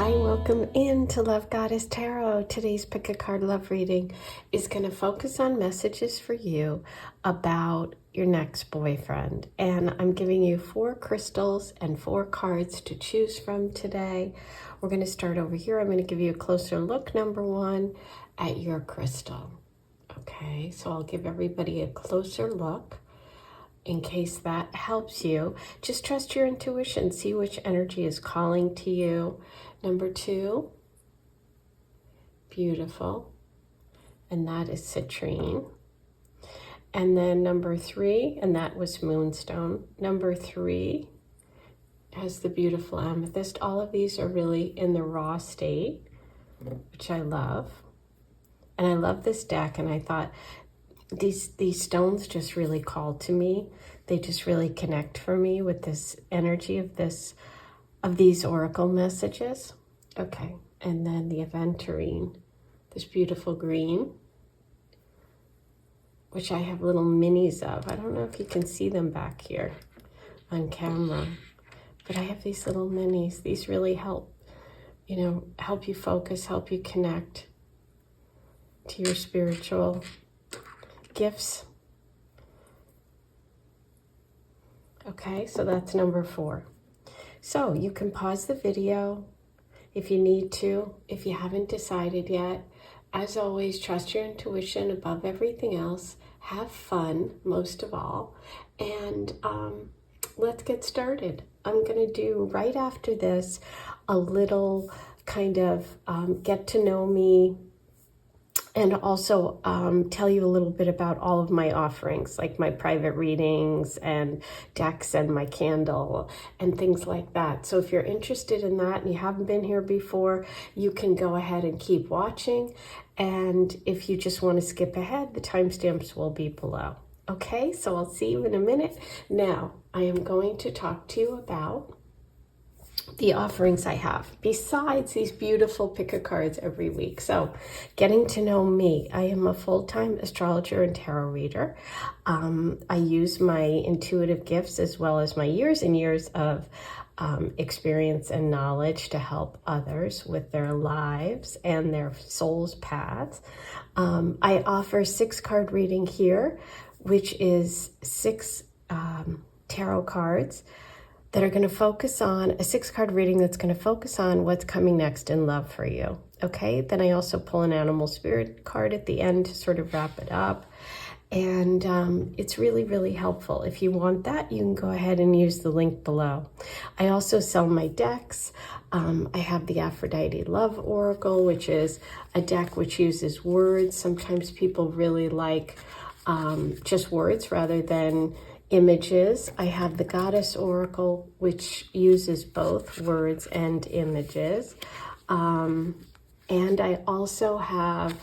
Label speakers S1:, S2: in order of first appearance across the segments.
S1: Hi, welcome into Love Goddess Tarot. Today's pick a card love reading is going to focus on messages for you about your next boyfriend. And I'm giving you 4 crystals and 4 cards to choose from today. We're going to start over here. I'm going to give you a closer look, number 1, at your crystal. Okay, so I'll give everybody a closer look. In case that helps you, just trust your intuition. See which energy is calling to you. Number 2, beautiful. And that is citrine. And then number 3, and that was moonstone. Number 3 has the beautiful amethyst. All of these are really in the raw state, which I love. And I love this deck, and I thought, these stones just really call to me. They just really connect for me with this energy of these oracle messages. Okay, and then the aventurine, this beautiful green, which I have little minis of. I don't know if you can see them back here on camera, but I have these little minis. These really help, help you focus, help you connect to your spiritual gifts. Okay, so that's number 4. So you can pause the video if you need to, if you haven't decided yet. As always, trust your intuition above everything else. Have fun, most of all. And let's get started. I'm going to do, right after this, a little kind of get to know me, and also tell you a little bit about all of my offerings, like my private readings and decks and my candle and things like that. So if you're interested in that and you haven't been here before, you can go ahead and keep watching. And if you just want to skip ahead, the timestamps will be below. Okay, so I'll see you in a minute. Now, I am going to talk to you about the offerings I have besides these beautiful pick-a-cards every week. So getting to know me, I am a full-time astrologer and tarot reader. I use my intuitive gifts as well as my years and years of experience and knowledge to help others with their lives and their soul's paths. I offer 6-card reading here, which is 6 tarot cards that are going to focus on, a 6-card reading that's going to focus on what's coming next in love for you. Okay, then I also pull an animal spirit card at the end to sort of wrap it up. And it's really, really helpful. If you want that, you can go ahead and use the link below. I also sell my decks. I have the Aphrodite Love Oracle, which is a deck which uses words. Sometimes people really like just words rather than images. I have the Goddess Oracle, which uses both words and images. And I also have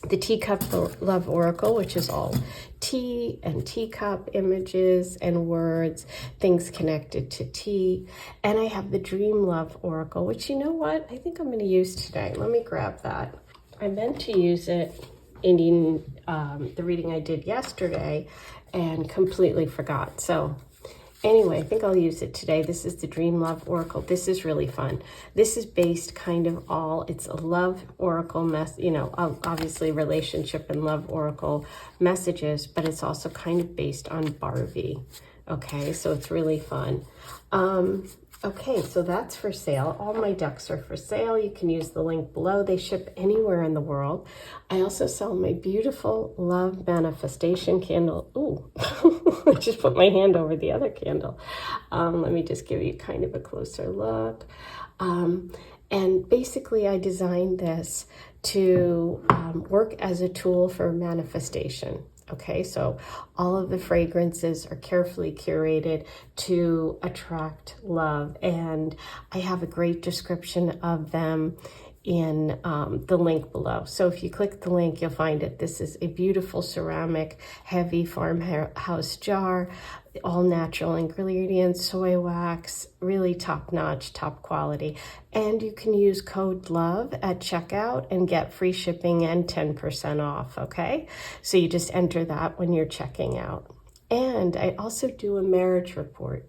S1: the Teacup Love Oracle, which is all tea and teacup images and words, things connected to tea. And I have the Dream Love Oracle, which, you know what, I think I'm going to use today. Let me grab that. I meant to use it in the reading I did yesterday and completely forgot. So anyway, I think I'll use it today. This is the Dream Love Oracle. This is really fun. This is based kind of it's a love oracle obviously relationship and love oracle messages, but it's also kind of based on Barbie. Okay, so it's really fun. Okay, so that's for sale. All my decks are for sale. You can use the link below. They ship anywhere in the world. I also sell my beautiful love manifestation candle. Ooh, I just put my hand over the other candle. Let me just give you kind of a closer look. And basically, I designed this to work as a tool for manifestation. Okay, so all of the fragrances are carefully curated to attract love, and I have a great description of them in the link below. So if you click the link, you'll find it. This is a beautiful ceramic, heavy farmhouse jar, all natural ingredients, soy wax, really top-notch, top quality. And you can use code LOVE at checkout and get free shipping and 10% off, okay? So you just enter that when you're checking out. And I also do a marriage report.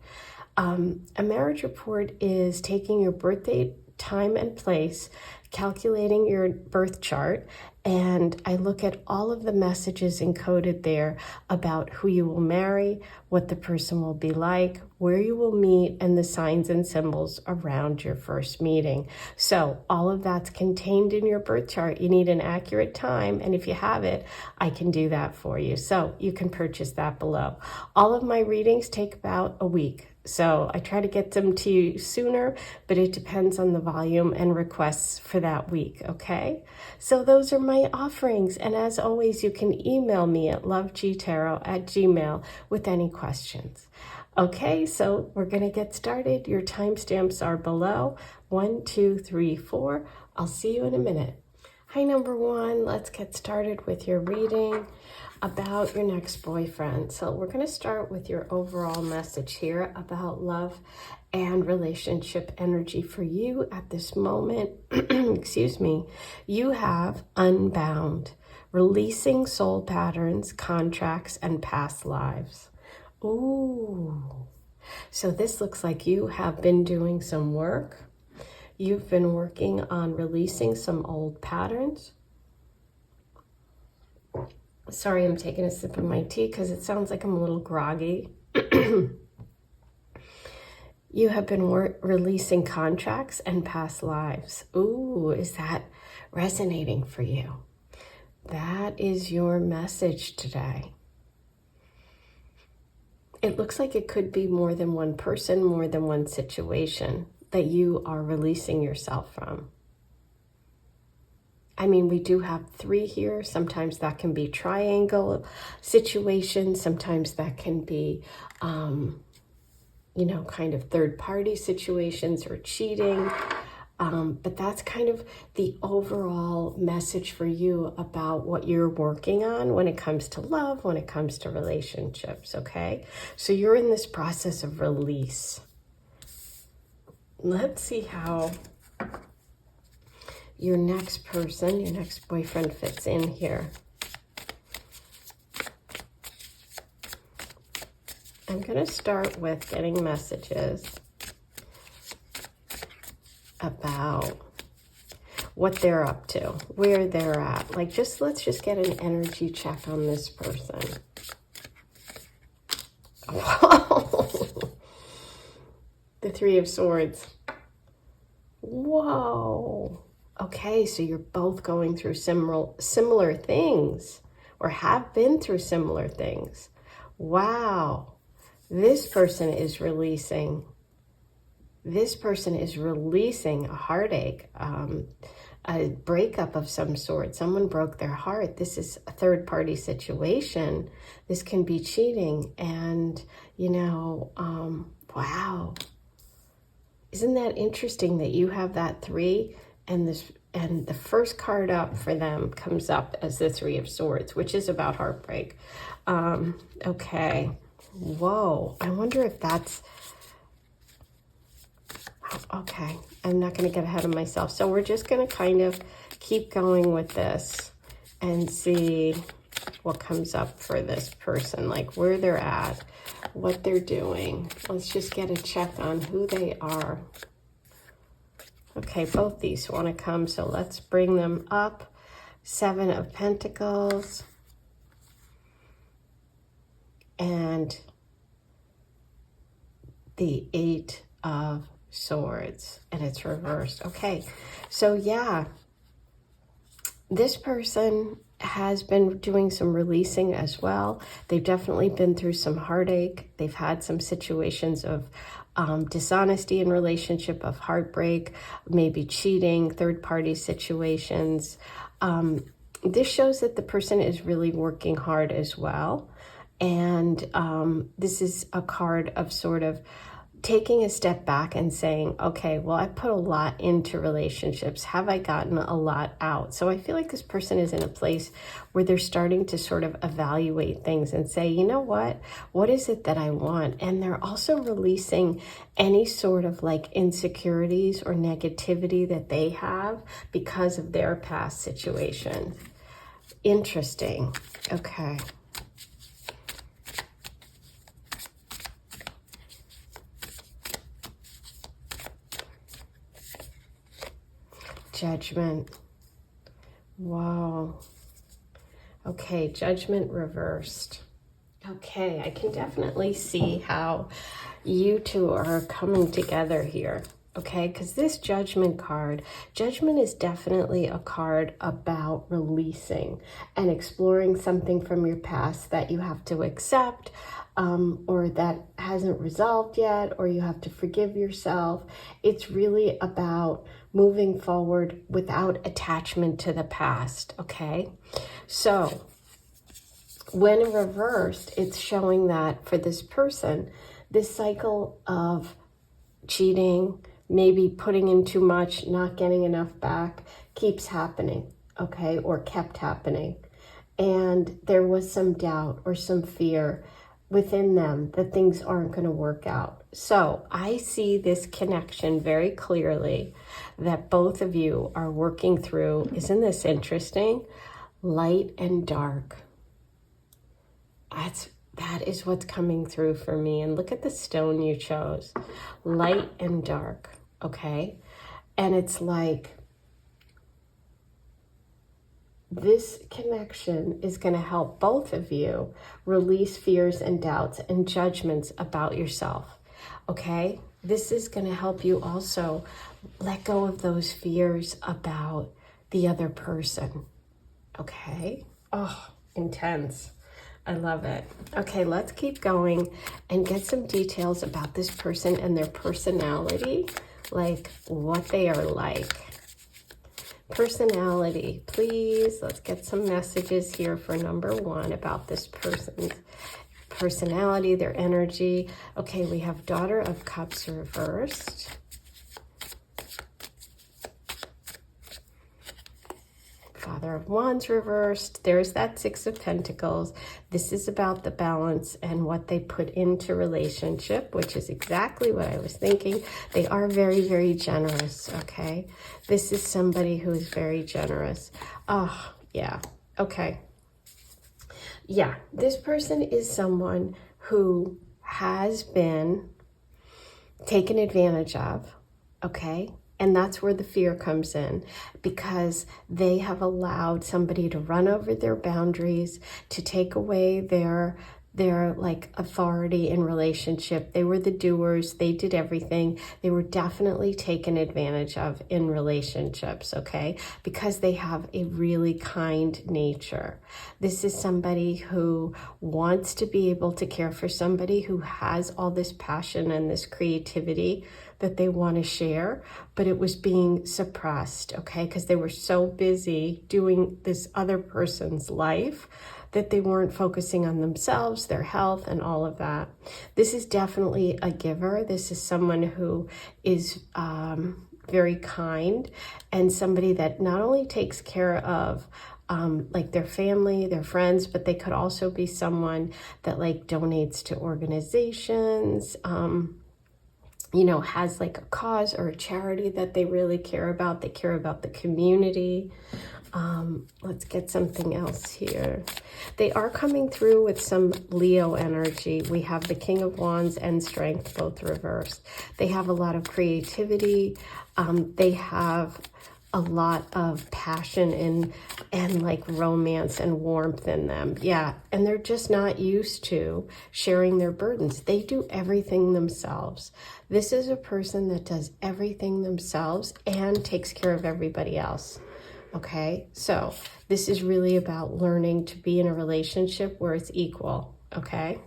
S1: A marriage report is taking your birth date time and place, calculating your birth chart, and I look at all of the messages encoded there about who you will marry, what the person will be like, where you will meet, and the signs and symbols around your first meeting. So all of that's contained in your birth chart. You need an accurate time, and if you have it, I can do that for you. So you can purchase that below. All of my readings take about a week. So I try to get them to you sooner, but it depends on the volume and requests for that week, okay? So those are my offerings. And as always, you can email me at lovegtarot@gmail with any questions. Okay, so we're going to get started. Your timestamps are below. 1, 2, 3, 4. I'll see you in a minute. Hi, number one. Let's get started with your reading about your next boyfriend. So we're going to start with your overall message here about love and relationship energy for you at this moment. Excuse me. You have unbound, releasing soul patterns, contracts, and past lives. Ooh. So this looks like you have been doing some work. You've been working on releasing some old patterns. Sorry, I'm taking a sip of my tea because it sounds like I'm a little groggy. You have been releasing contracts and past lives. Ooh, is that resonating for you? That is your message today. It looks like it could be more than one person, more than one situation that you are releasing yourself from. I mean, we do have 3 here. Sometimes that can be triangle situations. Sometimes that can be, kind of third-party situations or cheating. But that's kind of the overall message for you about what you're working on when it comes to love, when it comes to relationships, okay? So you're in this process of release. Let's see how your next person, your next boyfriend fits in here. I'm going to start with getting messages about what they're up to, where they're at. Like, let's just get an energy check on this person. Whoa. The 3 of Swords. Whoa. Okay, so you're both going through similar things, or have been through similar things. Wow. This person is releasing a heartache, a breakup of some sort. Someone broke their heart. This is a third-party situation. This can be cheating. And, wow. Isn't that interesting that you have that 3 and the first card up for them comes up as the 3 of Swords, which is about heartbreak. Okay. Whoa. I wonder if that's... Okay. I'm not going to get ahead of myself. So we're just going to kind of keep going with this and see what comes up for this person, like where they're at, what they're doing. Let's just get a check on who they are. Okay, both these want to come, so let's bring them up. 7 of Pentacles and the 8 of Swords, and it's reversed. Okay, so yeah, this person has been doing some releasing as well. They've definitely been through some heartache. They've had some situations of dishonesty in relationship, of heartbreak, maybe cheating, third-party situations. This shows that the person is really working hard as well. And this is a card of sort of taking a step back and saying, okay, well, I put a lot into relationships. Have I gotten a lot out? So I feel like this person is in a place where they're starting to sort of evaluate things and say, you know what is it that I want? And they're also releasing any sort of like insecurities or negativity that they have because of their past situation. Interesting. Okay. Judgment. Wow. Okay, Judgment reversed. Okay, I can definitely see how you two are coming together here. Okay, because this Judgment card, Judgment is definitely a card about releasing and exploring something from your past that you have to accept, or that hasn't resolved yet, or you have to forgive yourself. It's really about moving forward without attachment to the past, okay? So when reversed, it's showing that for this person, this cycle of cheating, maybe putting in too much, not getting enough back, keeps happening, okay, or kept happening. And there was some doubt or some fear within them that things aren't going to work out. So I see this connection very clearly that both of you are working through. Isn't this interesting? Light and dark. That is what's coming through for me. And look at the stone you chose. Light and dark, okay? And it's like this connection is going to help both of you release fears and doubts and judgments about yourself, okay? This is going to help you also let go of those fears about the other person, okay? Oh, intense. I love it. Okay, let's keep going and get some details about this person and their personality, like what they are like. Personality, please. Let's get some messages here for number one about this person's personality, their energy. Okay, we have Daughter of Cups reversed. Father of Wands reversed. There's that Six of Pentacles. This is about the balance and what they put into relationship, which is exactly what I was thinking. They are very, very generous, okay? This is somebody who is very generous. Oh, yeah. Okay. Yeah, this person is someone who has been taken advantage of, okay? And that's where the fear comes in, because they have allowed somebody to run over their boundaries, to take away their like authority in relationship. They were the doers. They did everything. They were definitely taken advantage of in relationships, okay? Because they have a really kind nature. This is somebody who wants to be able to care for somebody, who has all this passion and this creativity that they want to share, but it was being suppressed, okay? Because they were so busy doing this other person's life that they weren't focusing on themselves, their health, and all of that. This is definitely a giver. This is someone who is very kind, and somebody that not only takes care of like their family, their friends, but they could also be someone that like donates to organizations, you know, has like a cause or a charity that they really care about. They care about the community. Let's get something else here. They are coming through with some Leo energy. We have the King of Wands and Strength both reversed. They have a lot of creativity. They have a lot of passion and like romance and warmth in them. Yeah, and they're just not used to sharing their burdens. They do everything themselves. This is a person that does everything themselves and takes care of everybody else. Okay, so this is really about learning to be in a relationship where it's equal, okay?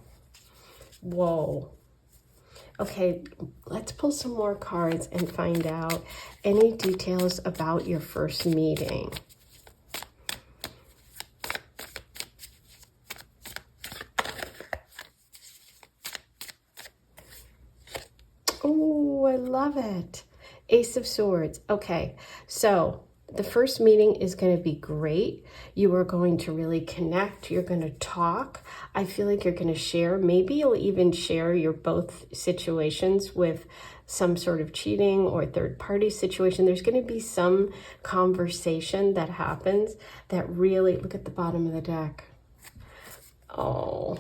S1: Whoa. Okay, let's pull some more cards and find out any details about your first meeting. Oh, I love it. Ace of Swords. Okay, so the first meeting is going to be great. You are going to really connect. You're going to talk. I feel like you're going to share. Maybe you'll even share your both situations with some sort of cheating or third party situation. There's going to be some conversation that happens that really, look at the bottom of the deck. Oh,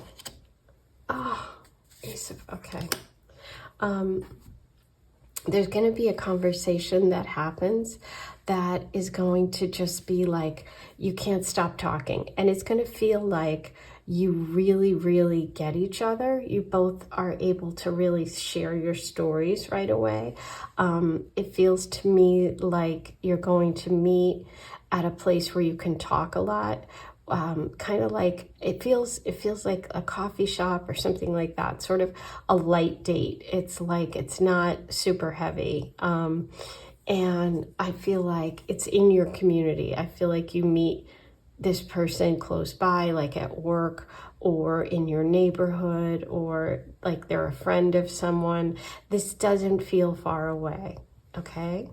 S1: Ace of, okay. there's going to be a conversation that happens that is going to just be like, you can't stop talking. And it's going to feel like you really, really get each other. You both are able to really share your stories right away. It feels to me like you're going to meet at a place where you can talk a lot. Kind of like, it feels like a coffee shop or something like that, sort of a light date. It's like, it's not super heavy. And I feel like it's in your community. I feel like you meet this person close by, like at work or in your neighborhood, or like they're a friend of someone. This doesn't feel far away, okay?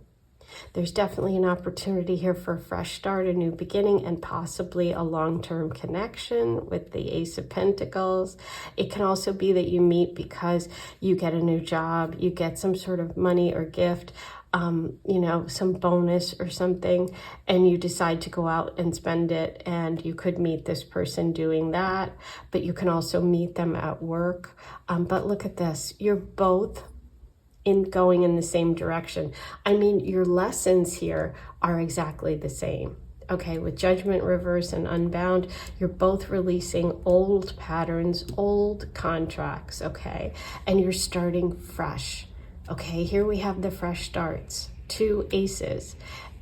S1: There's definitely an opportunity here for a fresh start, a new beginning, and possibly a long-term connection with the Ace of Pentacles. It can also be that you meet because you get a new job, you get some sort of money or gift, you know, some bonus or something, and you decide to go out and spend it, and you could meet this person doing that, but you can also meet them at work. But look at this, you're both going in the same direction. I mean, your lessons here are exactly the same. Okay, with Judgment reverse and Unbound, you're both releasing old patterns, old contracts, okay? And you're starting fresh. Okay, here we have the fresh starts, 2 aces,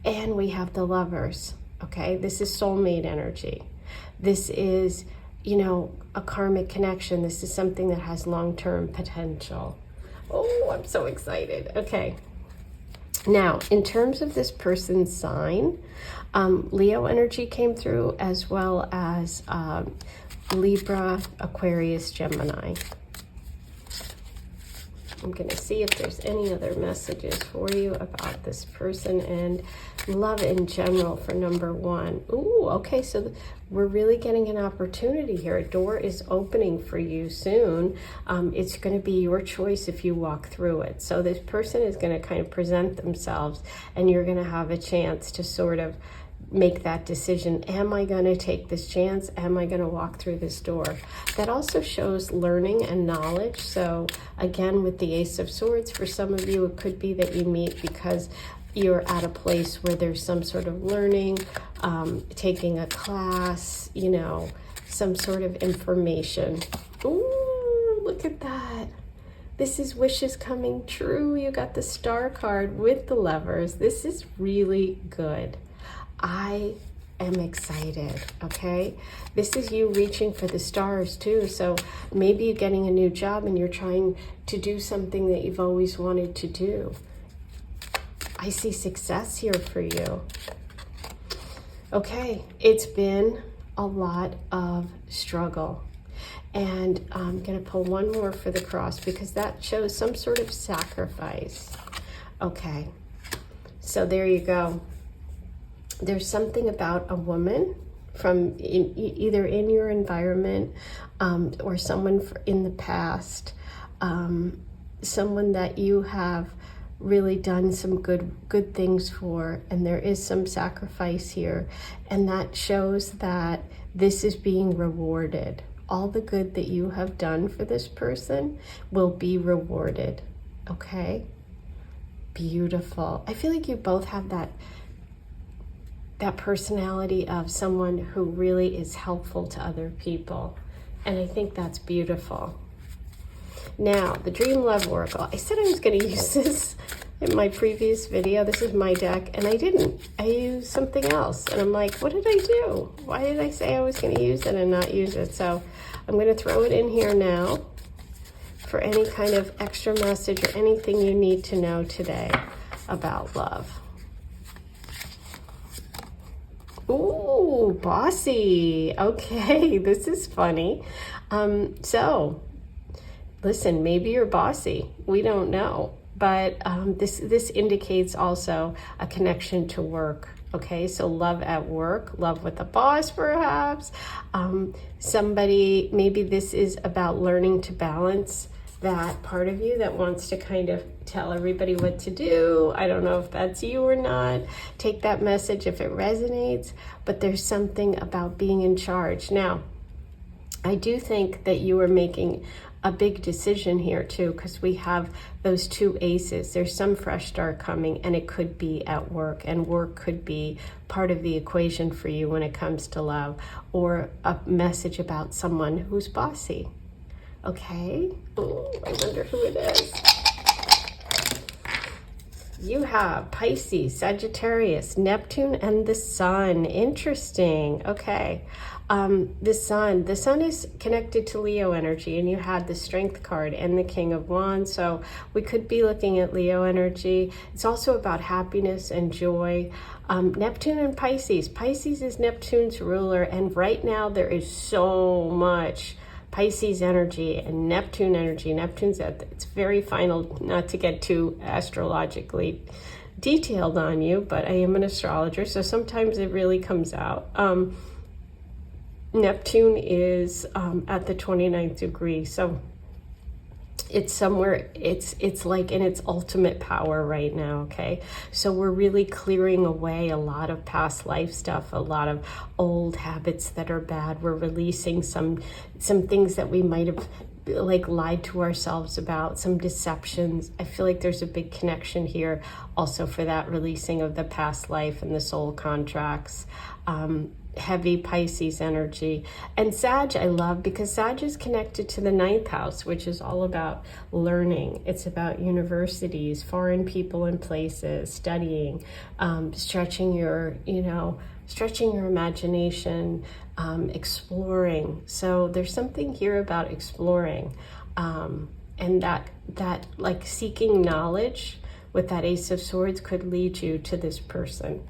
S1: and we have the Lovers. Okay, this is soulmate energy. This is, you know, a karmic connection. This is something that has long-term potential. Oh, I'm so excited. Okay. Now, in terms of this person's sign, Leo energy came through, as well as Libra, Aquarius, Gemini. I'm going to see if there's any other messages for you about this person and love in general for number 1. Ooh, okay, so we're really getting an opportunity here. A door is opening for you soon. It's going to be your choice if you walk through it. So this person is going to kind of present themselves, and you're going to have a chance to sort of make that decision. Am I going to take this chance? Am I going to walk through this door? That also shows learning and knowledge. So again, with the Ace of Swords, for some of you, it could be that you meet because you're at a place where there's some sort of learning, taking a class, you know, some sort of information. Ooh, look at that. This is wishes coming true. You got the Star card with the Lovers. This is really good. I am excited, okay? This is you reaching for the stars too. So maybe you're getting a new job and you're trying to do something that you've always wanted to do. I see success here for you. Okay, it's been a lot of struggle. And I'm gonna pull one more for the cross because that shows some sort of sacrifice. Okay, so there you go. There's something about a woman from either in your environment or someone in the past, someone that you have really done some good things for, and there is some sacrifice here, and that shows that this is being rewarded. All the good that you have done for this person will be rewarded, okay? Beautiful. I feel like you both have that personality of someone who really is helpful to other people. And I think that's beautiful. Now, the Dream Love Oracle. I said I was going to use this in my previous video. This is my deck, and I didn't. I used something else. And I'm like, what did I do? Why did I say I was going to use it and not use it? So I'm going to throw it in here now for any kind of extra message or anything you need to know today about love. Ooh, bossy. Okay, this is funny. So, listen, maybe you're bossy. We don't know. But this indicates also a connection to work. Okay, so love at work, love with a boss perhaps. Somebody, maybe this is about learning to balance that part of you that wants to kind of tell everybody what to do. I don't know if that's you or not. Take that message if it resonates, but there's something about being in charge. Now, I do think that you are making a big decision here too, because we have those two aces. There's some fresh start coming, and it could be at work, and work could be part of the equation for you when it comes to love, or a message about someone who's bossy. Okay, oh, I wonder who it is. You have Pisces, Sagittarius, Neptune, and the Sun. Interesting. Okay. The sun is connected to Leo energy, and you had the Strength card and the King of Wands. So we could be looking at Leo energy. It's also about happiness and joy. Neptune and Pisces. Pisces is Neptune's ruler, and right now there is so much Pisces energy and Neptune energy. Neptune's at its very final, not to get too astrologically detailed on you, but I am an astrologer, so sometimes it really comes out. Neptune is at the 29th degree, so it's somewhere, it's like in its ultimate power right now. Okay, so we're really clearing away a lot of past life stuff, a lot of old habits that are bad. We're releasing some things that we might have like lied to ourselves about, some deceptions. I feel like there's a big connection here also for that releasing of the past life and the soul contracts. Heavy Pisces energy. And Sag I love, because Sag is connected to the 9th house, which is all about learning. It's about universities, foreign people and places, studying, stretching your imagination, exploring. So there's something here about exploring, and that like seeking knowledge with that Ace of Swords could lead you to this person.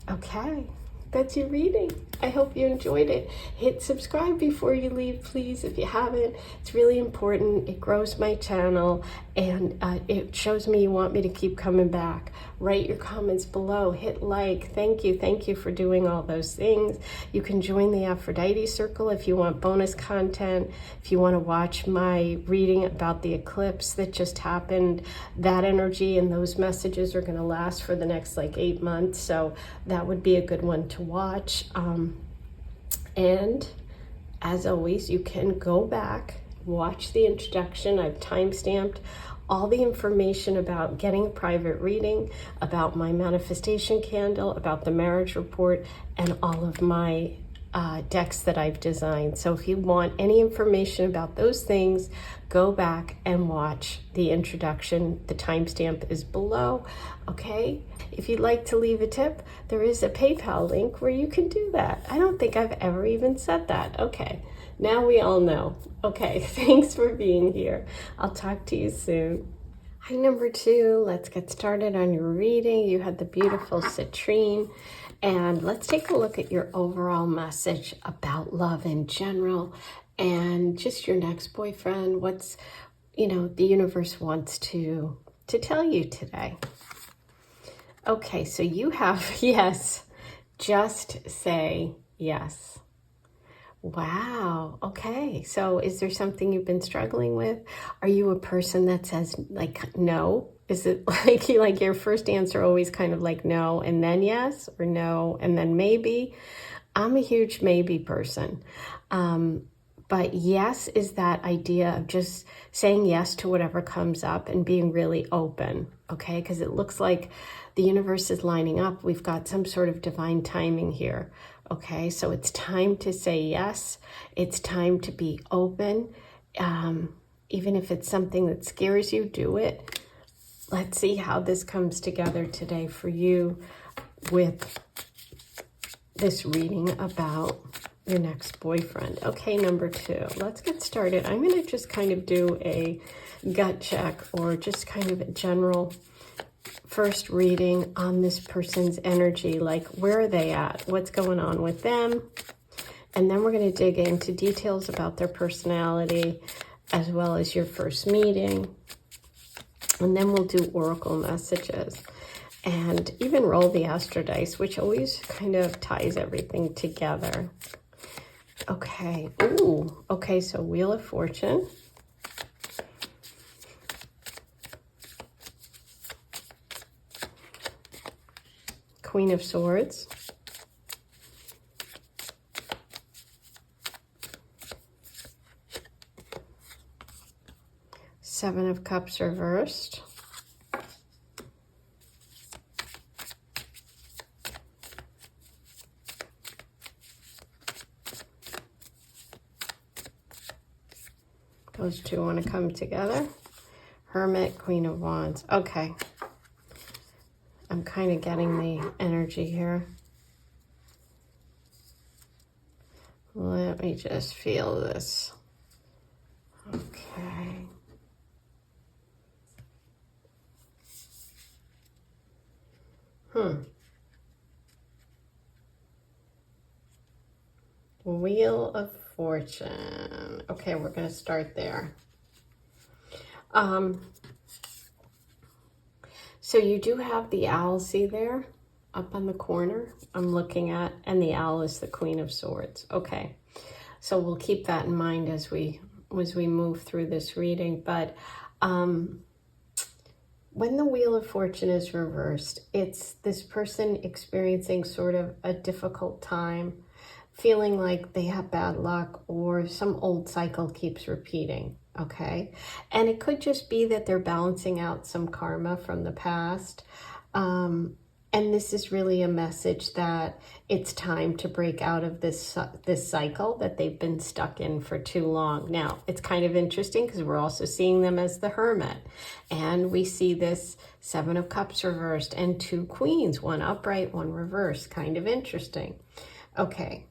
S1: Okay. That's your reading. I hope you enjoyed it. Hit subscribe before you leave, please, if you haven't. It's really important. It grows my channel, and it shows me you want me to keep coming back. Write your comments below. Hit like. Thank you. Thank you for doing all those things. You can join the Aphrodite Circle if you want bonus content. If you want to watch my reading about the eclipse that just happened, that energy and those messages are going to last for the next like 8 months. So that would be a good one to watch. And as always, you can go back, watch the introduction. I've time-stamped all the information about getting a private reading, about my manifestation candle, about the marriage report, and all of my decks that I've designed. So if you want any information about those things, go back and watch the introduction. The timestamp is below. Okay, if you'd like to leave a tip, there is a PayPal link where you can do that. I don't think I've ever even said that. Okay, now we all know. Okay, thanks for being here. I'll talk to you soon. Hi, number 2. Let's get started on your reading. You had the beautiful citrine. And let's take a look at your overall message about love in general and just your next boyfriend. What's, the universe wants to tell you today. Okay, so you have yes. Just say yes. Wow. Okay. So is there something you've been struggling with? Are you a person that says like no? Is it like your first answer always kind of like no and then yes, or no and then maybe? I'm a huge maybe person. But yes is that idea of just saying yes to whatever comes up and being really open, okay? Because it looks like the universe is lining up. We've got some sort of divine timing here, okay? So it's time to say yes. It's time to be open. Even if it's something that scares you, do it. Let's see how this comes together today for you with this reading about your next boyfriend. Okay, number 2. Let's get started. I'm going to just kind of do a gut check or just kind of a general first reading on this person's energy. Like, where are they at? What's going on with them? And then we're going to dig into details about their personality as well as your first meeting. And then we'll do oracle messages and even roll the astro dice, which always kind of ties everything together. Okay. Ooh. Okay, so Wheel of Fortune. Queen of Swords. Seven of Cups reversed. Those two want to come together. Hermit, Queen of Wands. Okay. I'm kind of getting the energy here. Let me just feel this. Okay. Wheel of Fortune. Okay, we're going to start there. So you do have the owl, see there? Up on the corner I'm looking at, and the owl is the Queen of Swords. Okay, so we'll keep that in mind as we move through this reading. But when the Wheel of Fortune is reversed, it's this person experiencing sort of a difficult time, feeling like they have bad luck or some old cycle keeps repeating, okay? And it could just be that they're balancing out some karma from the past. And this is really a message that it's time to break out of this cycle that they've been stuck in for too long. Now, it's kind of interesting because we're also seeing them as the Hermit. And we see this Seven of Cups reversed and two Queens, one upright, one reversed. Kind of interesting. Okay.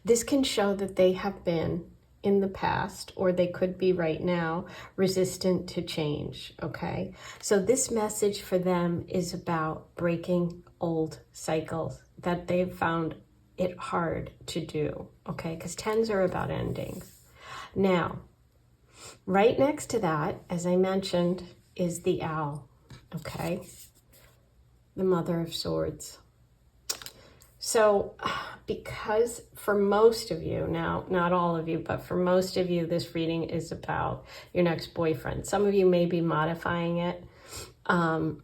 S1: This can show that they have been in the past, or they could be right now, resistant to change, okay? So this message for them is about breaking old cycles that they've found it hard to do, okay? Because 10s are about endings. Now, right next to that, as I mentioned, is the owl, okay? The Mother of Swords. So because for most of you, now not all of you, but for most of you, this reading is about your next boyfriend. Some of you may be modifying it, and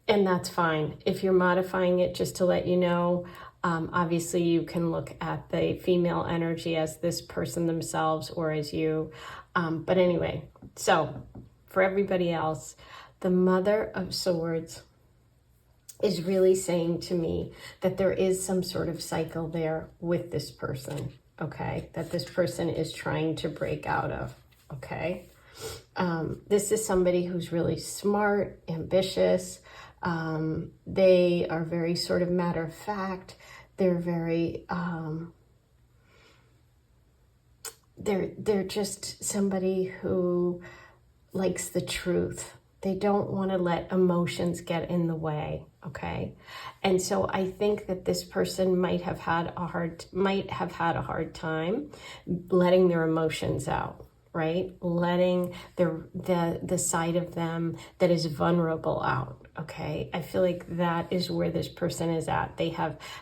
S1: that's fine. If you're modifying it, just to let you know, obviously you can look at the female energy as this person themselves or as you. But anyway, so for everybody else, the Mother of Swords is really saying to me that there is some sort of cycle there with this person, okay? That this person is trying to break out of, okay? This is somebody who's really smart, ambitious. They are very sort of matter of fact. They're very, they're just somebody who likes the truth. They don't want to let emotions get in the way, okay? And so I think that this person might have had a hard time letting their emotions out, right? Letting the side of them that is vulnerable out, okay? I feel like that is where this person is at.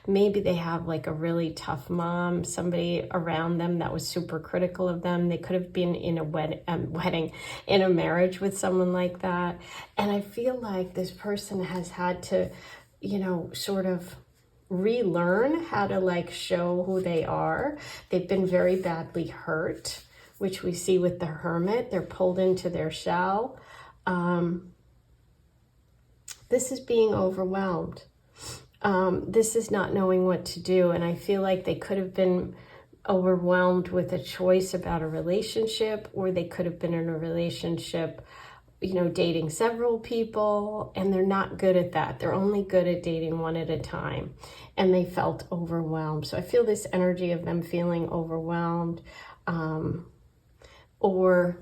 S1: Maybe they have like a really tough mom, somebody around them that was super critical of them. They could have been in a in a marriage with someone like that. And I feel like this person has had to, sort of relearn how to like show who they are. They've been very badly hurt, which we see with the Hermit. They're pulled into their shell. This is being overwhelmed. This is not knowing what to do. And I feel like they could have been overwhelmed with a choice about a relationship, or they could have been in a relationship, dating several people, and they're not good at that. They're only good at dating one at a time, and they felt overwhelmed. So I feel this energy of them feeling overwhelmed, or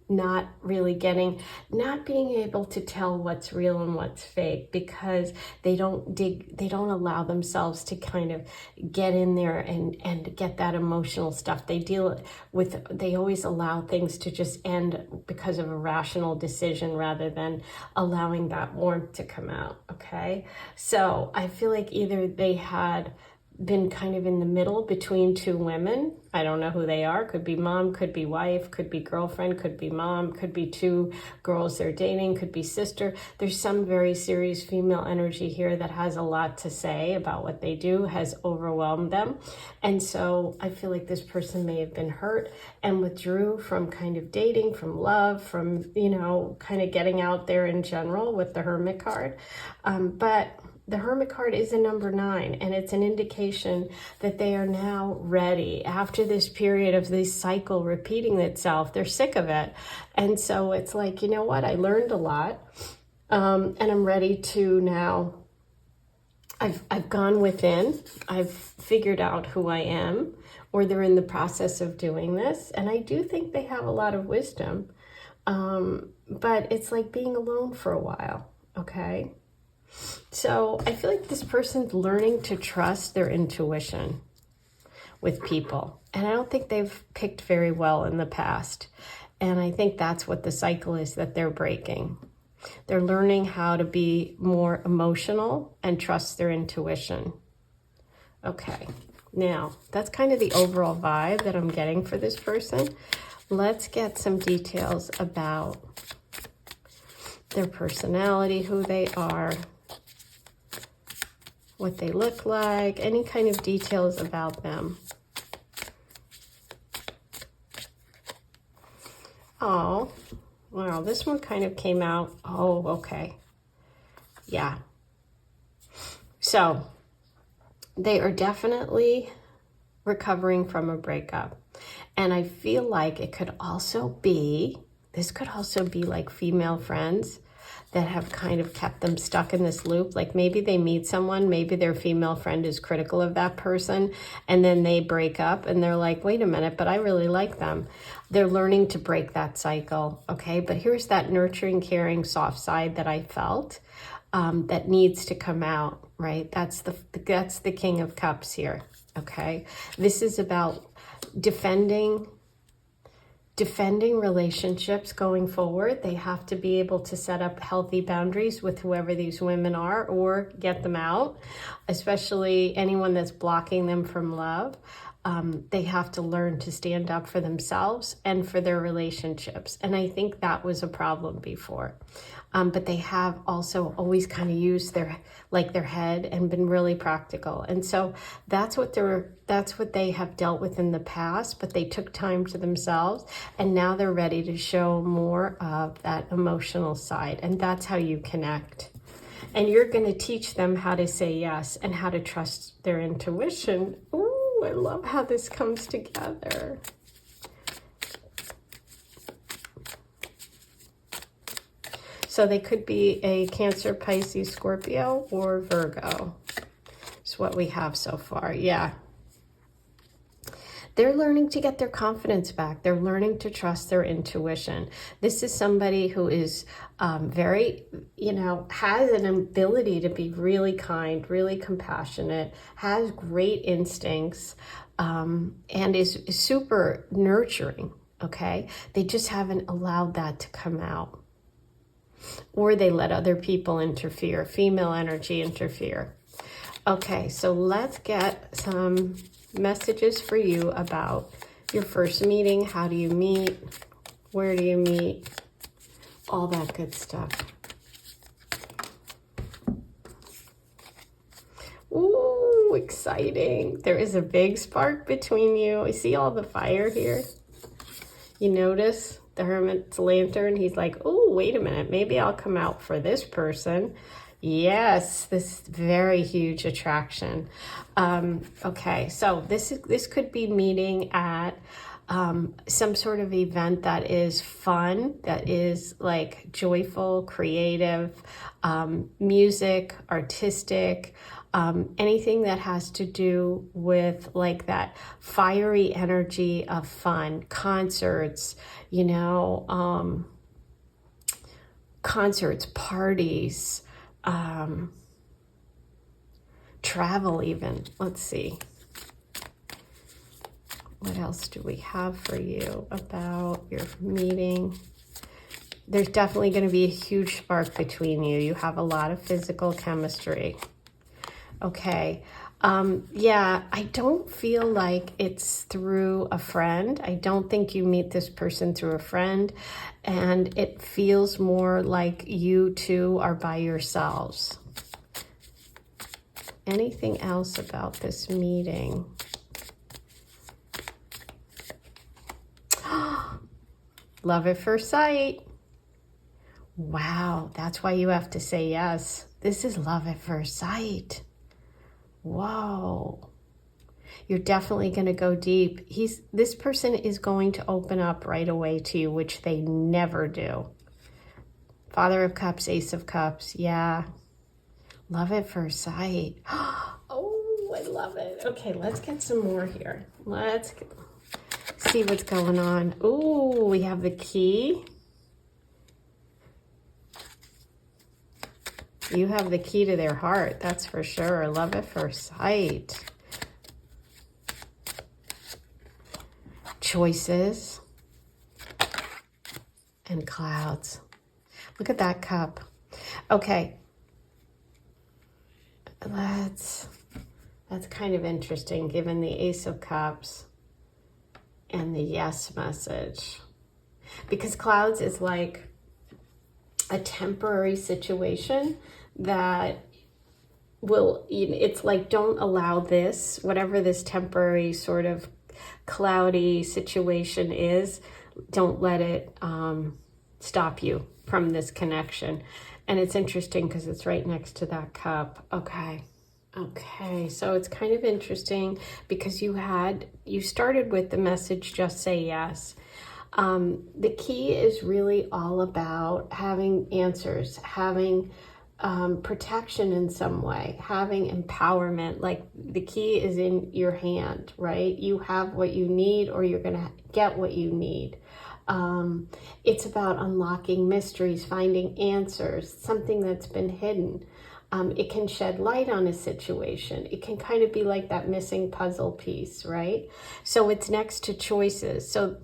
S1: not being able to tell what's real and what's fake, because they don't allow themselves to kind of get in there and get that emotional stuff. They always allow things to just end because of a rational decision rather than allowing that warmth to come out, okay? So I feel like either they had been kind of in the middle between two women. I don't know who they are. Could be mom, could be wife, could be girlfriend, could be mom, could be two girls they're dating, could be sister. There's some very serious female energy here that has a lot to say about what they do, has overwhelmed them. And so I feel like this person may have been hurt and withdrew from kind of dating, from love, from, you know, kind of getting out there in general with the Hermit card. But the Hermit card is a number 9, and it's an indication that they are now ready. After this period of this cycle repeating itself, they're sick of it. And so it's like, you know what, I learned a lot, and I'm ready to now, I've gone within, I've figured out who I am, or they're in the process of doing this. And I do think they have a lot of wisdom, but it's like being alone for a while, okay? So I feel like this person's learning to trust their intuition with people. And I don't think they've picked very well in the past. And I think that's what the cycle is that they're breaking. They're learning how to be more emotional and trust their intuition. Okay, now that's kind of the overall vibe that I'm getting for this person. Let's get some details about their personality, who they are, what they look like, any kind of details about them. Oh, wow, this one kind of came out. Oh, okay. Yeah. So they are definitely recovering from a breakup. And I feel like it could also be, this could also be like female friends that have kind of kept them stuck in this loop. Like maybe they meet someone, maybe their female friend is critical of that person, and then they break up and they're like, wait a minute, but I really like them. They're learning to break that cycle, okay? But here's that nurturing, caring, soft side that I felt that needs to come out, right? That's the King of Cups here, okay? This is about defending relationships going forward. They have to be able to set up healthy boundaries with whoever these women are, or get them out, especially anyone that's blocking them from love. They have to learn to stand up for themselves and for their relationships. And I think that was a problem before. But they have also always kind of used their head and been really practical. And so that's what they have dealt with in the past, but they took time to themselves, and now they're ready to show more of that emotional side. And that's how you connect. And you're going to teach them how to say yes and how to trust their intuition. Ooh, I love how this comes together. So they could be a Cancer, Pisces, Scorpio, or Virgo. Is what we have so far. Yeah. They're learning to get their confidence back. They're learning to trust their intuition. This is somebody who is very, has an ability to be really kind, really compassionate, has great instincts, and is super nurturing, okay? They just haven't allowed that to come out. Or they let other people interfere, female energy interfere. Okay, so let's get some messages for you about your first meeting. How do you meet? Where do you meet? All that good stuff. Ooh, exciting. There is a big spark between you. You see all the fire here? You notice the Hermit's lantern? He's like, oh, wait a minute. Maybe I'll come out for this person. Yes, this very huge attraction. Okay, so this could be meeting at some sort of event that is fun, that is like joyful, creative, music, artistic, anything that has to do with like that fiery energy of fun, concerts, concerts, parties, travel even. Let's see. What else do we have for you about your meeting? There's definitely going to be a huge spark between you. You have a lot of physical chemistry. Okay. Yeah, I don't feel like it's through a friend. I don't think you meet this person through a friend, and it feels more like you two are by yourselves. Anything else about this meeting? Love at first sight. Wow, that's why you have to say yes. This is love at first sight. Whoa. You're definitely going to go deep. This person is going to open up right away to you, which they never do. Father of Cups, Ace of Cups. Yeah. Love at first sight. Oh, I love it. Okay, let's get some more here. Let's see what's going on. Oh, we have the key. You have the key to their heart, that's for sure. Love at first sight. Choices and clouds. Look at that cup. Okay. That's kind of interesting given the Ace of Cups and the yes message. Because clouds is like a temporary situation that will, it's like, don't allow this, whatever this temporary sort of cloudy situation is, don't let it stop you from this connection. And it's interesting because it's right next to that cup. Okay, so it's kind of interesting because you started with the message, just say yes. The key is really all about having answers, having protection in some way, having empowerment. Like the key is in your hand, right? You have what you need, or you're going to get what you need. It's about unlocking mysteries, finding answers, something that's been hidden. It can shed light on a situation. It can kind of be like that missing puzzle piece, right? So it's next to choices. So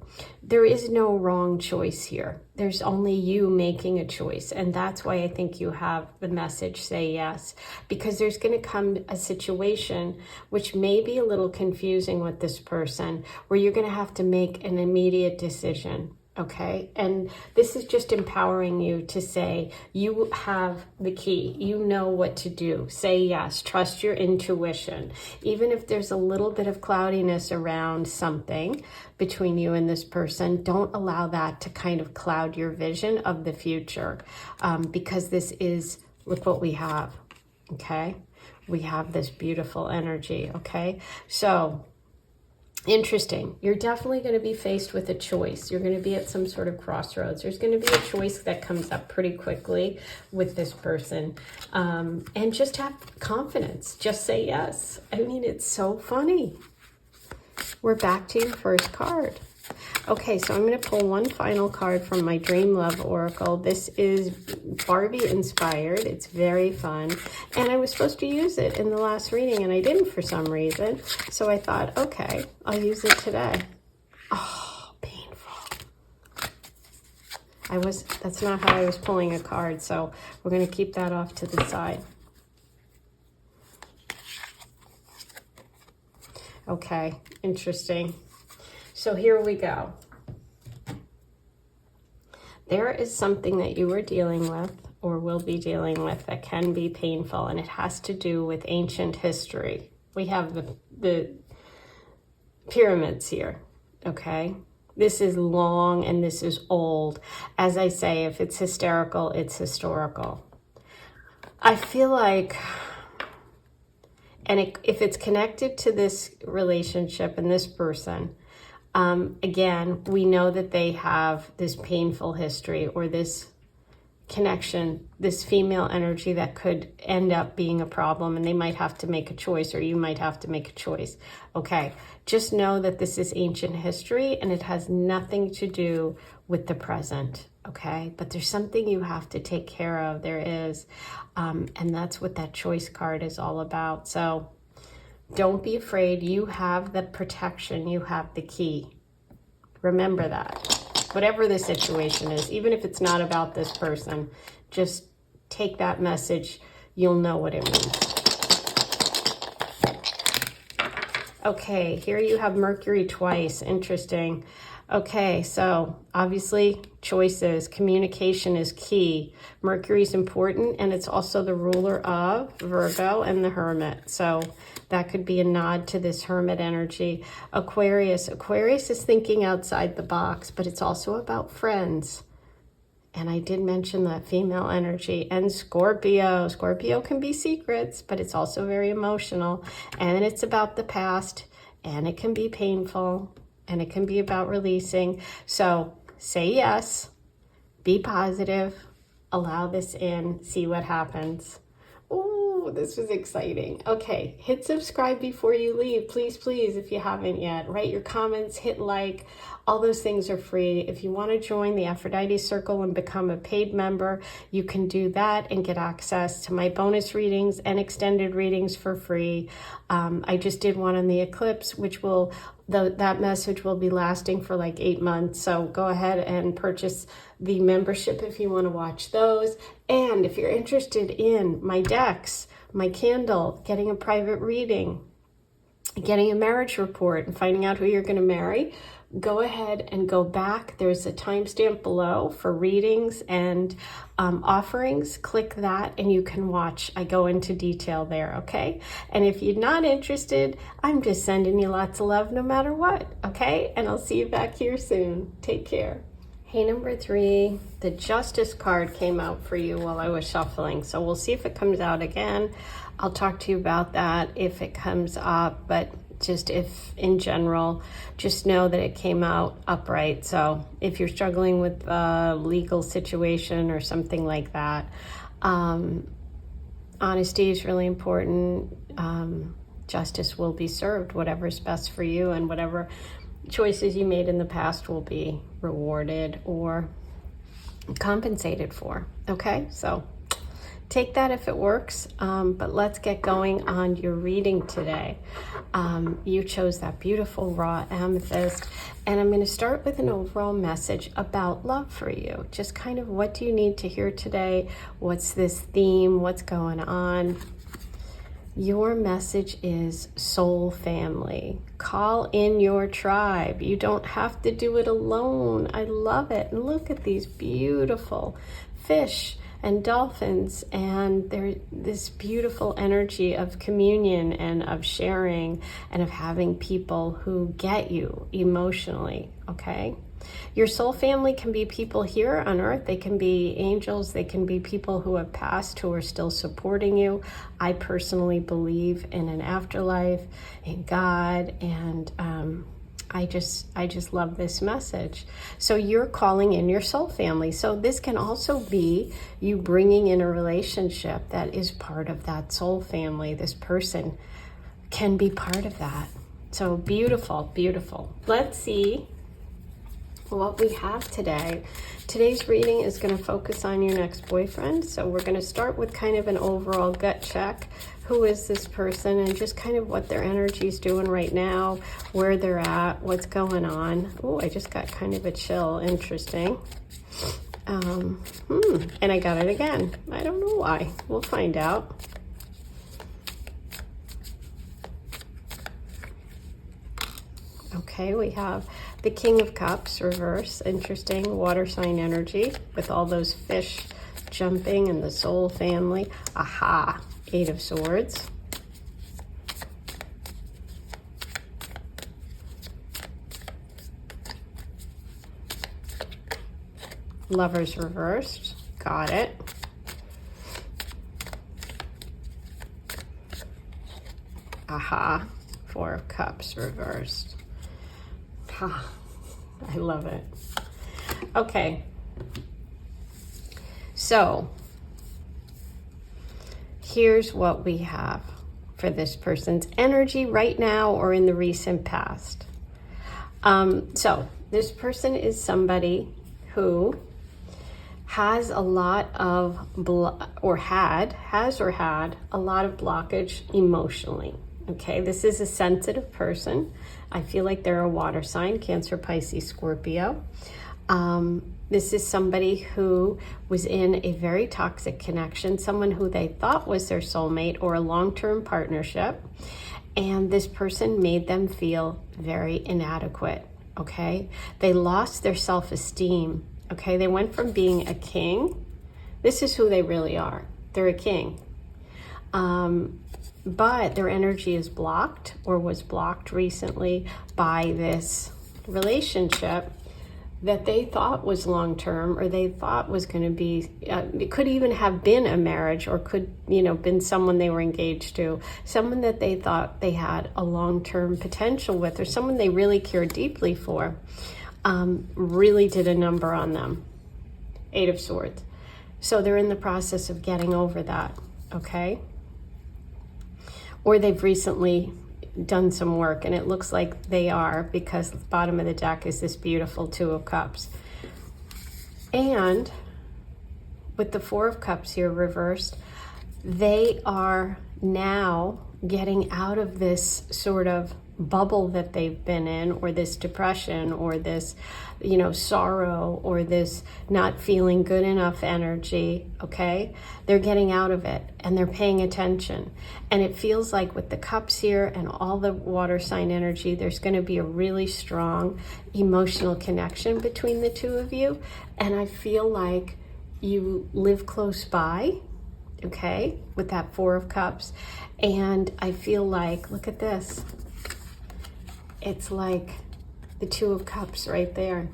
S1: there is no wrong choice here. There's only you making a choice. And that's why I think you have the message, say yes. Because there's going to come a situation which may be a little confusing with this person, where you're going to have to make an immediate decision. Okay, and this is just empowering you to say, you have the key, you know what to do. Say yes, trust your intuition. Even if there's a little bit of cloudiness around something between you and this person, don't allow that to kind of cloud your vision of the future, because this is, look what we have, okay? We have this beautiful energy, okay? So, interesting. You're definitely going to be faced with a choice. You're going to be at some sort of crossroads. There's going to be a choice that comes up pretty quickly with this person. And just have confidence. Just say yes. I mean, it's so funny. We're back to your first card. Okay, so I'm going to pull one final card from my Dream Love Oracle. This is Barbie inspired. It's very fun. And I was supposed to use it in the last reading, and I didn't for some reason. So I thought, okay, I'll use it today. Oh, painful. That's not how I was pulling a card, so we're going to keep that off to the side. Okay, interesting. So here we go. There is something that you are dealing with or will be dealing with that can be painful, and it has to do with ancient history. We have the pyramids here, okay? This is long and this is old. As I say, if it's hysterical, it's historical. I feel like, and if it's connected to this relationship and this person, again, we know that they have this painful history or this connection, this female energy that could end up being a problem, and they might have to make a choice, or you might have to make a choice. Okay, just know that this is ancient history and it has nothing to do with the present, okay? But there's something you have to take care of, there is, and that's what that choice card is all about. So don't be afraid. You have the protection. You have the key. Remember that. Whatever the situation is, even if it's not about this person, just take that message. You'll know what it means. Okay, here you have Mercury twice. Interesting. Okay, so obviously choices, communication is key. Mercury is important, and it's also the ruler of Virgo and the Hermit. So that could be a nod to this Hermit energy. Aquarius. Aquarius is thinking outside the box, but it's also about friends. And I did mention that female energy. And Scorpio. Scorpio can be secrets, but it's also very emotional. And it's about the past, and it can be painful, and it can be about releasing. So say yes, be positive, allow this in, see what happens. Oh, this was exciting. Okay, hit subscribe before you leave. Please, please, if you haven't yet. Write your comments, hit like. All those things are free. If you want to join the Aphrodite Circle and become a paid member, you can do that and get access to my bonus readings and extended readings for free. I just did one on the eclipse, which will, that message will be lasting for like 8 months. So go ahead and purchase the membership if you want to watch those. And if you're interested in my decks, my candle, getting a private reading, getting a marriage report, and finding out who you're going to marry, go ahead and go back. There's a timestamp below for readings and offerings. Click that and you can watch. I go into detail there, okay? And if you're not interested, I'm just sending you lots of love no matter what, okay? And I'll see you back here soon. Take care. Hey, number 3, the Justice card came out for you while I was shuffling. So we'll see if it comes out again. I'll talk to you about that if it comes up, but just if in general, just know that it came out upright. So if you're struggling with a legal situation or something like that, honesty is really important. Justice will be served, whatever is best for you, and whatever choices you made in the past will be rewarded or compensated for. Okay, so take that if it works, but let's get going on your reading today. You chose that beautiful raw amethyst, and I'm going to start with an overall message about love for you. Just kind of what do you need to hear today? What's this theme? What's going on? Your message is soul family. Call in your tribe. You don't have to do it alone. I love it. And look at these beautiful fish and dolphins, and there's this beautiful energy of communion and of sharing and of having people who get you emotionally, okay? Your soul family can be people here on earth. They can be angels. They can be people who have passed who are still supporting you. I personally believe in an afterlife, in God, and I just love this message. So you're calling in your soul family. So this can also be you bringing in a relationship that is part of that soul family. This person can be part of that. So beautiful, beautiful. Let's see what we have today. Today's reading is going to focus on your next boyfriend. So we're going to start with kind of an overall gut check. Who is this person, and just kind of what their energy is doing right now, where they're at, what's going on. Oh, I just got kind of a chill. Interesting. And I got it again. I don't know why. We'll find out. Okay, we have the King of Cups reverse. Interesting. Water sign energy with all those fish jumping and the soul family. Aha. 8 of Swords. Lovers reversed. Got it. Aha. 4 of Cups reversed. Ha. I love it. Okay. So here's what we have for this person's energy right now or in the recent past. So this person is somebody who has a lot of had a lot of blockage emotionally. Okay, this is a sensitive person. I feel like they're a water sign, Cancer, Pisces, Scorpio. This is somebody who was in a very toxic connection, someone who they thought was their soulmate or a long-term partnership. And this person made them feel very inadequate, okay? They lost their self-esteem, okay? They went from being a king. This is who they really are. They're a king. But their energy is blocked, or was blocked recently, by this relationship that they thought was long-term, or they thought was going to be, it could even have been a marriage, or could, been someone they were engaged to, someone that they thought they had a long-term potential with, or someone they really cared deeply for, really did a number on them. 8 of Swords. So they're in the process of getting over that, okay? Or they've recently done some work, and it looks like they are, because the bottom of the deck is this beautiful 2 of Cups. And with the 4 of Cups here reversed, they are now getting out of this sort of bubble that they've been in, or this depression, or this, sorrow, or this not feeling good enough energy, okay? They're getting out of it, and they're paying attention. And it feels like with the cups here and all the water sign energy, there's going to be a really strong emotional connection between the two of you. And I feel like you live close by, okay, with that 4 of Cups. And I feel like, look at this. It's like the 2 of Cups right there.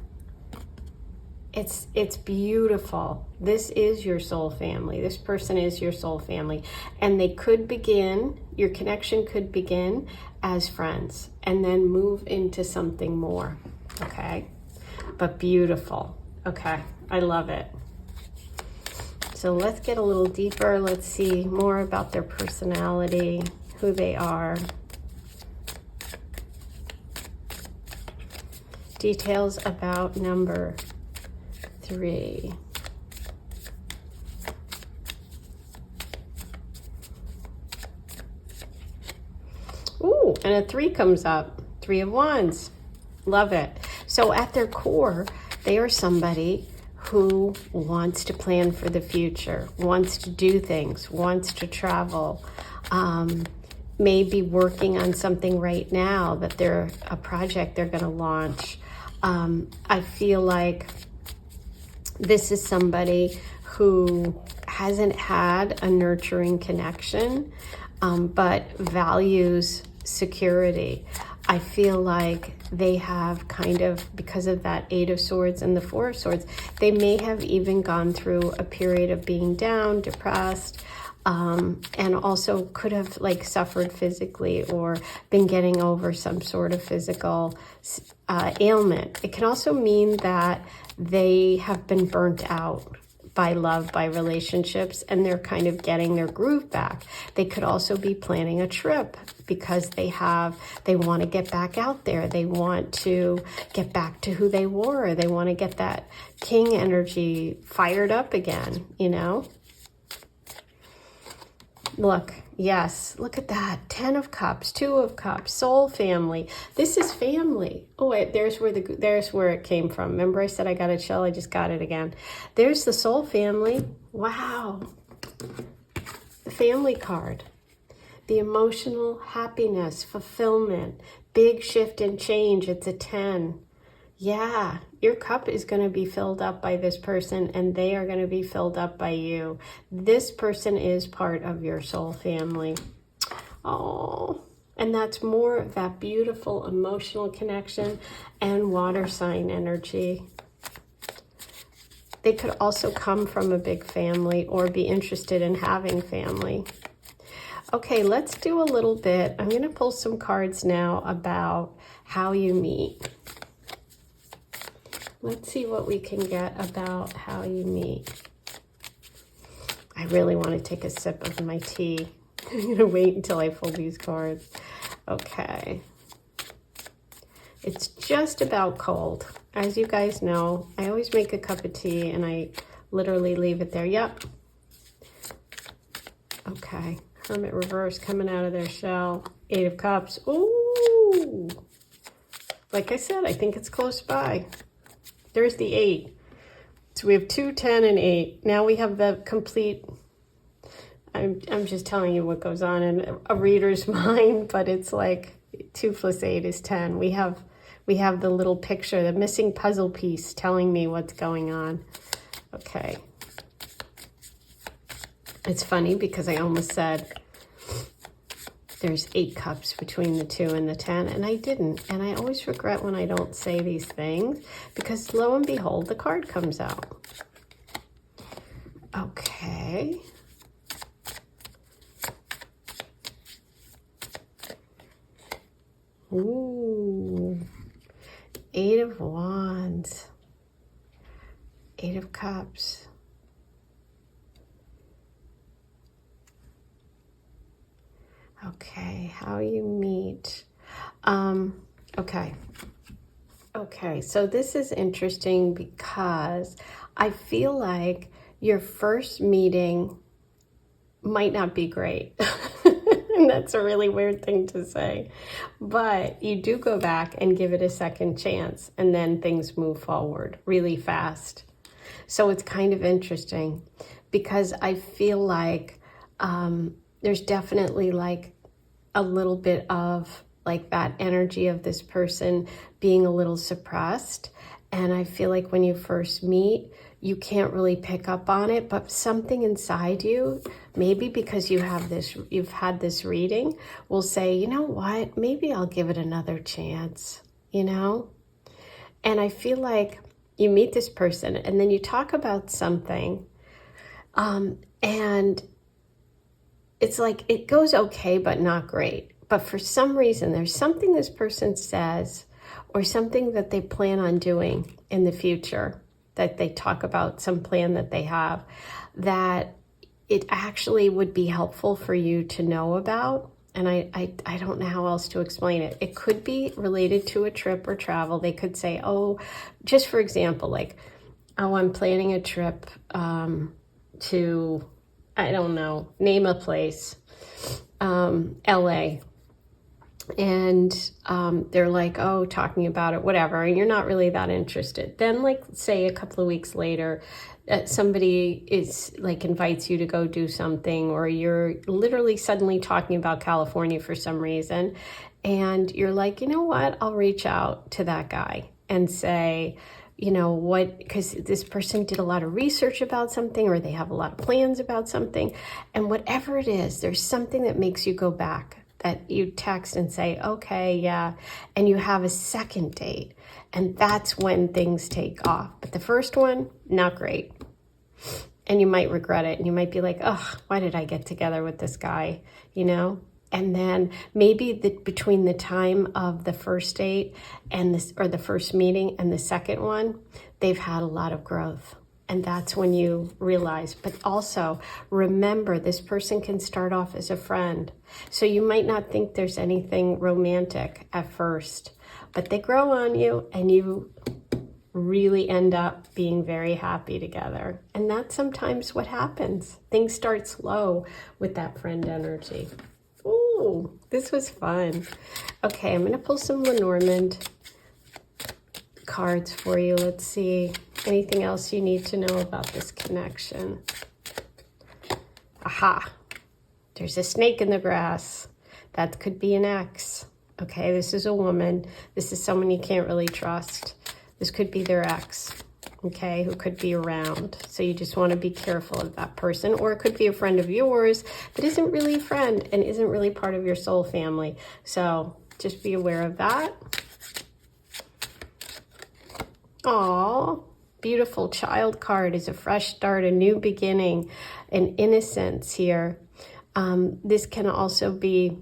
S1: It's beautiful. This is your soul family. This person is your soul family. And they could begin, your connection could begin as friends and then move into something more, okay? But beautiful, okay? I love it. So let's get a little deeper. Let's see more about their personality, who they are. Details about number 3. Ooh, and a 3 comes up. 3 of Wands. Love it. So at their core, they are somebody who wants to plan for the future, wants to do things, wants to travel, may be working on something right now that they're a project they're going to launch. I feel like this is somebody who hasn't had a nurturing connection, but values security. I feel like they have kind of, because of that 8 of Swords and the 4 of Swords, they may have even gone through a period of being down, depressed, and also could have like suffered physically or been getting over some sort of physical ailment. It can also mean that they have been burnt out by love, by relationships, and they're kind of getting their groove back. They could also be planning a trip because they want to get back out there. They want to get back to who they were. They want to get that king energy fired up again, Look, yes, look at that. 10 of Cups, 2 of Cups, soul family. This is family. Oh, wait, there's where it came from. Remember I said I got a chill? I just got it again. There's the soul family. Wow. The family card. The emotional happiness, fulfillment, big shift and change. It's a 10. Yeah, your cup is going to be filled up by this person, and they are going to be filled up by you. This person is part of your soul family. Oh, and that's more of that beautiful emotional connection and water sign energy. They could also come from a big family or be interested in having family. Okay, let's do a little bit. I'm going to pull some cards now about how you meet. Let's see what we can get about how you meet. I really want to take a sip of my tea. I'm going to wait until I pull these cards. Okay. It's just about cold. As you guys know, I always make a cup of tea and I literally leave it there. Yep. Okay. Hermit reverse coming out of their shell. 8 of Cups. Ooh. Like I said, I think it's close by. There's the 8. So we have 2, 10, and 8. Now we have the complete, I'm just telling you what goes on in a reader's mind, but it's like 2 + 8 is 10. We have the little picture, the missing puzzle piece telling me what's going on. Okay. It's funny because I almost said there's 8 cups between the 2 and the 10, and I didn't. And I always regret when I don't say these things, because lo and behold, the card comes out. Okay. Ooh. 8 of Wands. 8 of Cups. Okay, how you meet. Okay, so this is interesting because I feel like your first meeting might not be great. And that's a really weird thing to say. But you do go back and give it a second chance, and then things move forward really fast. So it's kind of interesting because I feel like there's definitely like a little bit of like that energy of this person being a little suppressed. And I feel like when you first meet, you can't really pick up on it, but something inside you, maybe because you've had this reading, will say, you know what, maybe I'll give it another chance, you know? And I feel like you meet this person and then you talk about something, and it's like it goes okay, but not great. But for some reason, there's something this person says or something that they plan on doing in the future, that they talk about some plan that they have, that it actually would be helpful for you to know about. And I don't know how else to explain it. It could be related to a trip or travel. They could say, oh, just for example, like, oh, I'm planning a trip to, I don't know, name a place, LA. And they're like, oh, talking about it, whatever, and you're not really that interested. Then, like, say a couple of weeks later, somebody is like invites you to go do something, or you're literally suddenly talking about California for some reason, and you're like, you know what, I'll reach out to that guy and say, you know what, because this person did a lot of research about something, or they have a lot of plans about something, and whatever it is, there's something that makes you go back, that you text and say, okay, yeah, and you have a second date, and that's when things take off. But the first one, not great, and you might regret it, and you might be like, oh, why did I get together with this guy, you know? And then maybe between the time of the first date and the first meeting and the second one, they've had a lot of growth. And that's when you realize. But also remember, this person can start off as a friend. So you might not think there's anything romantic at first, but they grow on you and you really end up being very happy together. And that's sometimes what happens. Things start slow with that friend energy. Ooh, this was fun. Okay, I'm going to pull some Lenormand cards for you. Let's see. Anything else you need to know about this connection? Aha. There's a snake in the grass. That could be an ex. Okay, this is a woman. This is someone you can't really trust. This could be their ex, okay, who could be around. So you just want to be careful of that person. Or it could be a friend of yours that isn't really a friend and isn't really part of your soul family. So just be aware of that. Aw, beautiful child card is a fresh start, a new beginning, an innocence here. This can also be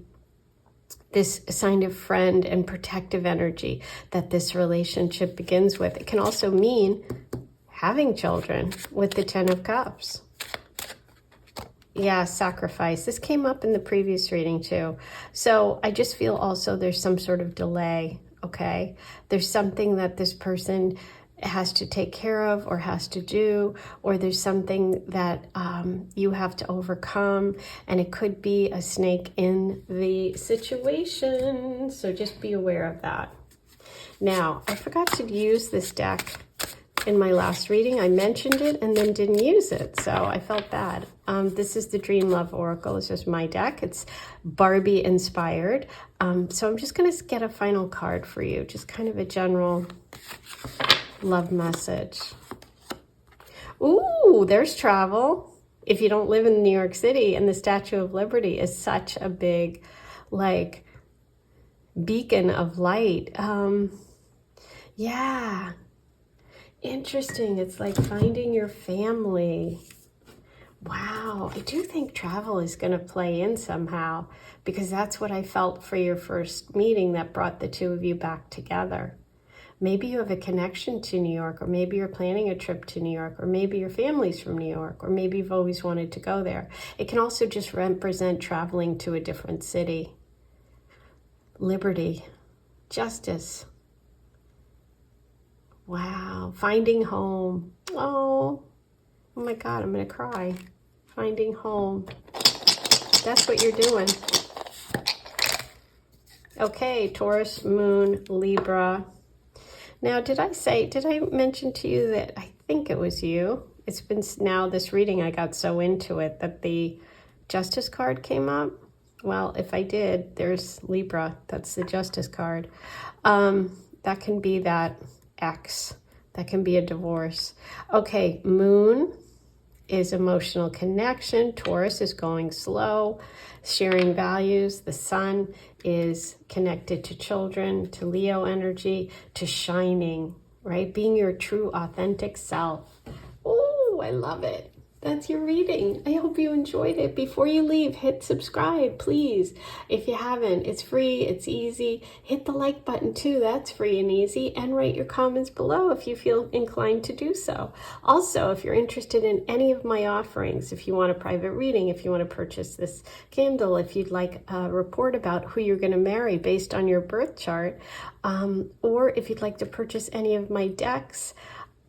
S1: this sign of friend and protective energy that this relationship begins with. It can also mean having children with the 10 of Cups. Yeah, sacrifice. This came up in the previous reading too. So I just feel also there's some sort of delay, okay? There's something that this person has to take care of or has to do, or there's something that you have to overcome, and it could be a snake in the situation. So just be aware of that. Now, I forgot to use this deck in my last reading. I mentioned it and then didn't use it, so I felt bad. This is the Dream Love Oracle. It's just my deck. It's Barbie inspired. So I'm just going to get a final card for you, just kind of a general love message. Ooh, there's travel. If you don't live in New York City, and the Statue of Liberty is such a big, like, beacon of light. Yeah, interesting. It's like finding your family. Wow, I do think travel is going to play in somehow, because that's what I felt for your first meeting that brought the two of you back together. Maybe you have a connection to New York, or maybe you're planning a trip to New York, or maybe your family's from New York, or maybe you've always wanted to go there. It can also just represent traveling to a different city. Liberty, justice. Wow, finding home. Oh my God, I'm going to cry. Finding home. That's what you're doing. Okay, Taurus, Moon, Libra. Now, did I mention to you that I think it was you? It's been now this reading, I got so into it that the Justice card came up. Well, if I did, there's Libra. That's the Justice card. That can be that ex. That can be a divorce. Okay, Moon is emotional connection. Taurus is going slow, sharing values. The Sun is connected to children, to Leo energy, to shining, right? Being your true, authentic self. Oh, I love it. That's your reading. I hope you enjoyed it. Before you leave, hit subscribe, please. If you haven't, it's free, it's easy. Hit the like button too, that's free and easy. And write your comments below if you feel inclined to do so. Also, if you're interested in any of my offerings, if you want a private reading, if you want to purchase this candle, if you'd like a report about who you're going to marry based on your birth chart, or if you'd like to purchase any of my decks,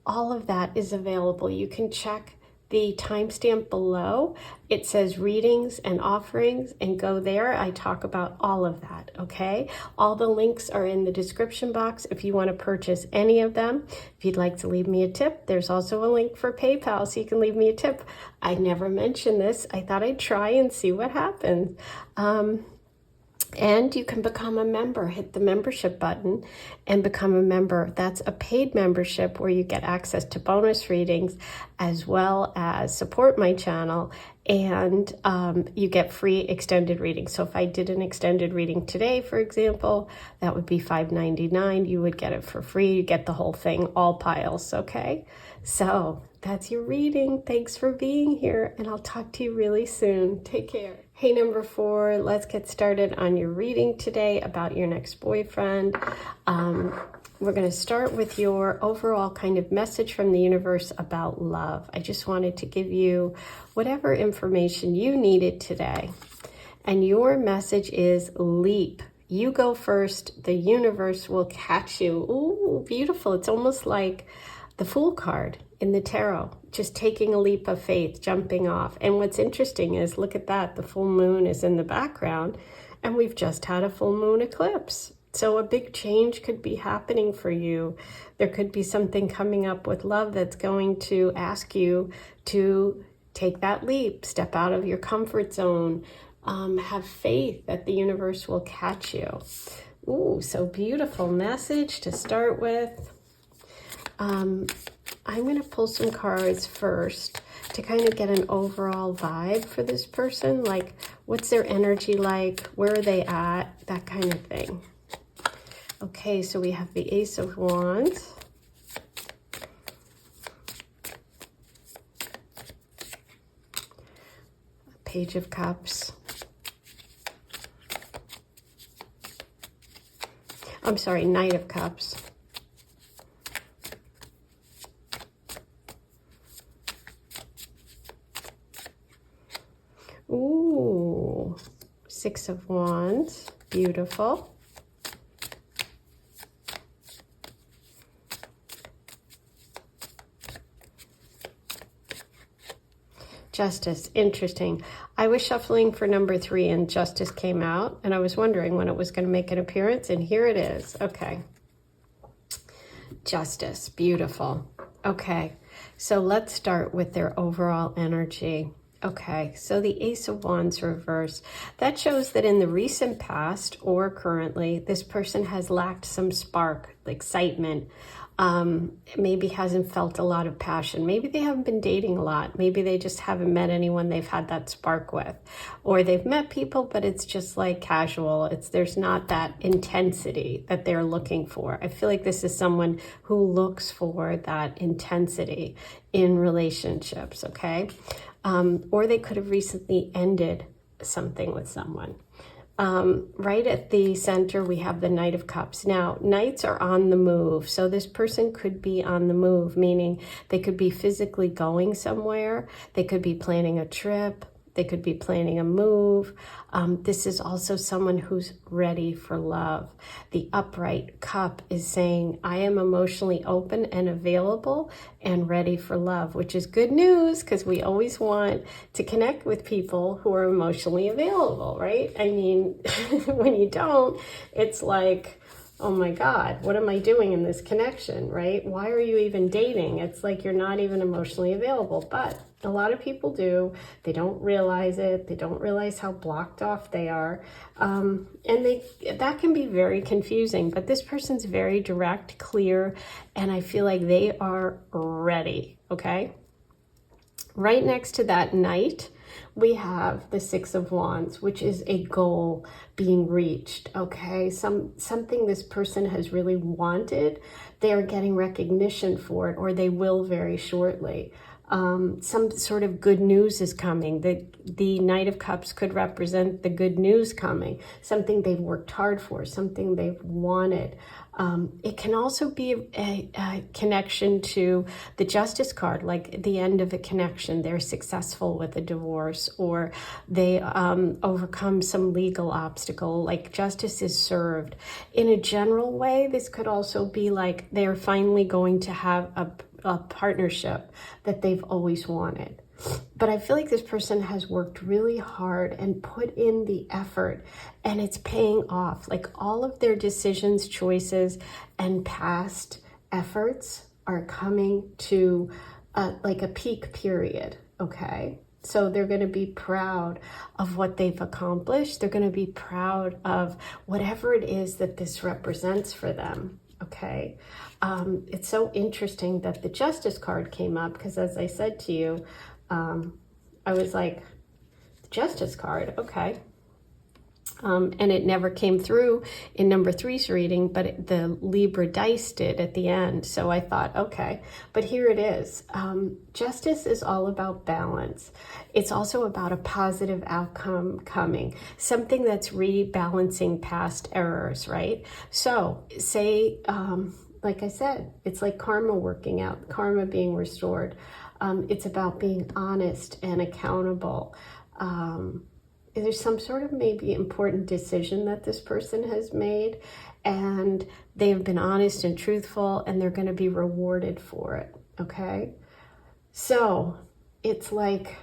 S1: all of that is available. You can check the timestamp below. It says readings and offerings, and go there. I talk about all of that, okay? All the links are in the description box if you want to purchase any of them. If you'd like to leave me a tip, there's also a link for PayPal so you can leave me a tip. I never mentioned this. I thought I'd try and see what happens. And you can become a member. Hit the membership button and become a member. That's a paid membership where you get access to bonus readings as well as support my channel, and you get free extended readings. So if I did an extended reading today, for example, that would be $5.99. You would get it for free. You get the whole thing, all piles, okay? So that's your reading. Thanks for being here, and I'll talk to you really soon. Take care. Hey, number 4, let's get started on your reading today about your next boyfriend. We're going to start with your overall kind of message from the universe about love. I just wanted to give you whatever information you needed today. And your message is leap. You go first. The universe will catch you. Ooh, beautiful. It's almost like the Fool card in the tarot, just taking a leap of faith, jumping off. And what's interesting is, look at that, the full moon is in the background, and we've just had a full moon eclipse. So a big change could be happening for you. There could be something coming up with love that's going to ask you to take that leap, step out of your comfort zone, have faith that the universe will catch you. Ooh, so beautiful message to start with. I'm going to pull some cards first to kind of get an overall vibe for this person. Like, what's their energy like? Where are they at? That kind of thing. Okay, so we have the Ace of Wands. Page of Cups. I'm sorry, Knight of Cups. Ooh, Six of Wands, beautiful. Justice, interesting. I was shuffling for number 3 and Justice came out, and I was wondering when it was going to make an appearance, and here it is. Okay. Justice, beautiful. Okay, so let's start with their overall energy. Okay, so the Ace of Wands reversed. That shows that in the recent past or currently, this person has lacked some spark, excitement, maybe hasn't felt a lot of passion. Maybe they haven't been dating a lot. Maybe they just haven't met anyone they've had that spark with. Or they've met people, but it's just like casual. There's not that intensity that they're looking for. I feel like this is someone who looks for that intensity in relationships, okay? Or they could have recently ended something with someone. Right at the center, we have the Knight of Cups. Now, Knights are on the move. So this person could be on the move, meaning they could be physically going somewhere. They could be planning a trip. They could be planning a move. This is also someone who's ready for love. The upright cup is saying, I am emotionally open and available and ready for love, which is good news because we always want to connect with people who are emotionally available, right? I mean, when you don't, it's like, oh my God, what am I doing in this connection, right? Why are you even dating? It's like you're not even emotionally available, but a lot of people do. They don't realize it. They don't realize how blocked off they are. And that can be very confusing, but this person's very direct, clear, and I feel like they are ready, okay? Right next to that Knight, we have the Six of Wands, which is a goal being reached, okay? Something this person has really wanted. They are getting recognition for it, or they will very shortly. Some sort of good news is coming. The Knight of Cups could represent the good news coming, something they've worked hard for, something they've wanted. It can also be a connection to the Justice card, like the end of a connection. They're successful with a divorce, or they overcome some legal obstacle, like justice is served. In a general way, this could also be like they're finally going to have a partnership that they've always wanted. But I feel like this person has worked really hard and put in the effort, and it's paying off. Like all of their decisions, choices, and past efforts are coming to like a peak period, okay? So they're going to be proud of what they've accomplished. They're going to be proud of whatever it is that this represents for them. Okay, it's so interesting that the Justice card came up because, as I said to you, I was like, the Justice card, okay. And it never came through in number 3's reading, but the Libra dice did at the end. So I thought, okay, but here it is. Justice is all about balance. It's also about a positive outcome coming, something that's rebalancing past errors, right? So say, like I said, it's like karma working out, karma being restored. It's about being honest and accountable. There's some sort of maybe important decision that this person has made, and they have been honest and truthful, and they're going to be rewarded for it, okay? So it's like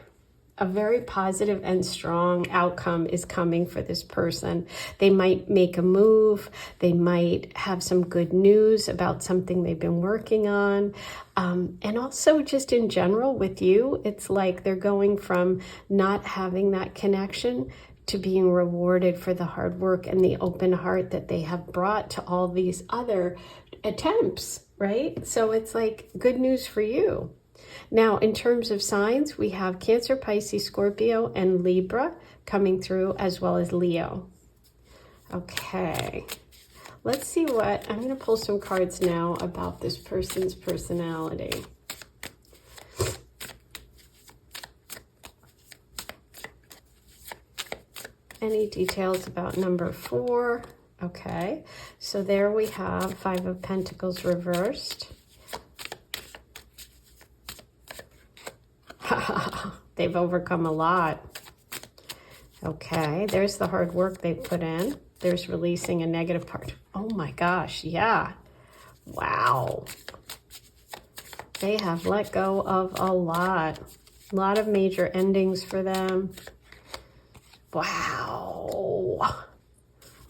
S1: a very positive and strong outcome is coming for this person. They might make a move. They might have some good news about something they've been working on. And also just in general with you, it's like they're going from not having that connection to being rewarded for the hard work and the open heart that they have brought to all these other attempts, right? So it's like good news for you. Now, in terms of signs, we have Cancer, Pisces, Scorpio, and Libra coming through, as well as Leo. Okay, let's see what, I'm going to pull some cards now about this person's personality. Any details about number 4? Okay, so there we have 5 of Pentacles reversed. They've overcome a lot. Okay, there's the hard work they put in. There's releasing a negative part. Oh my gosh, yeah. Wow. They have let go of a lot. A lot of major endings for them. Wow.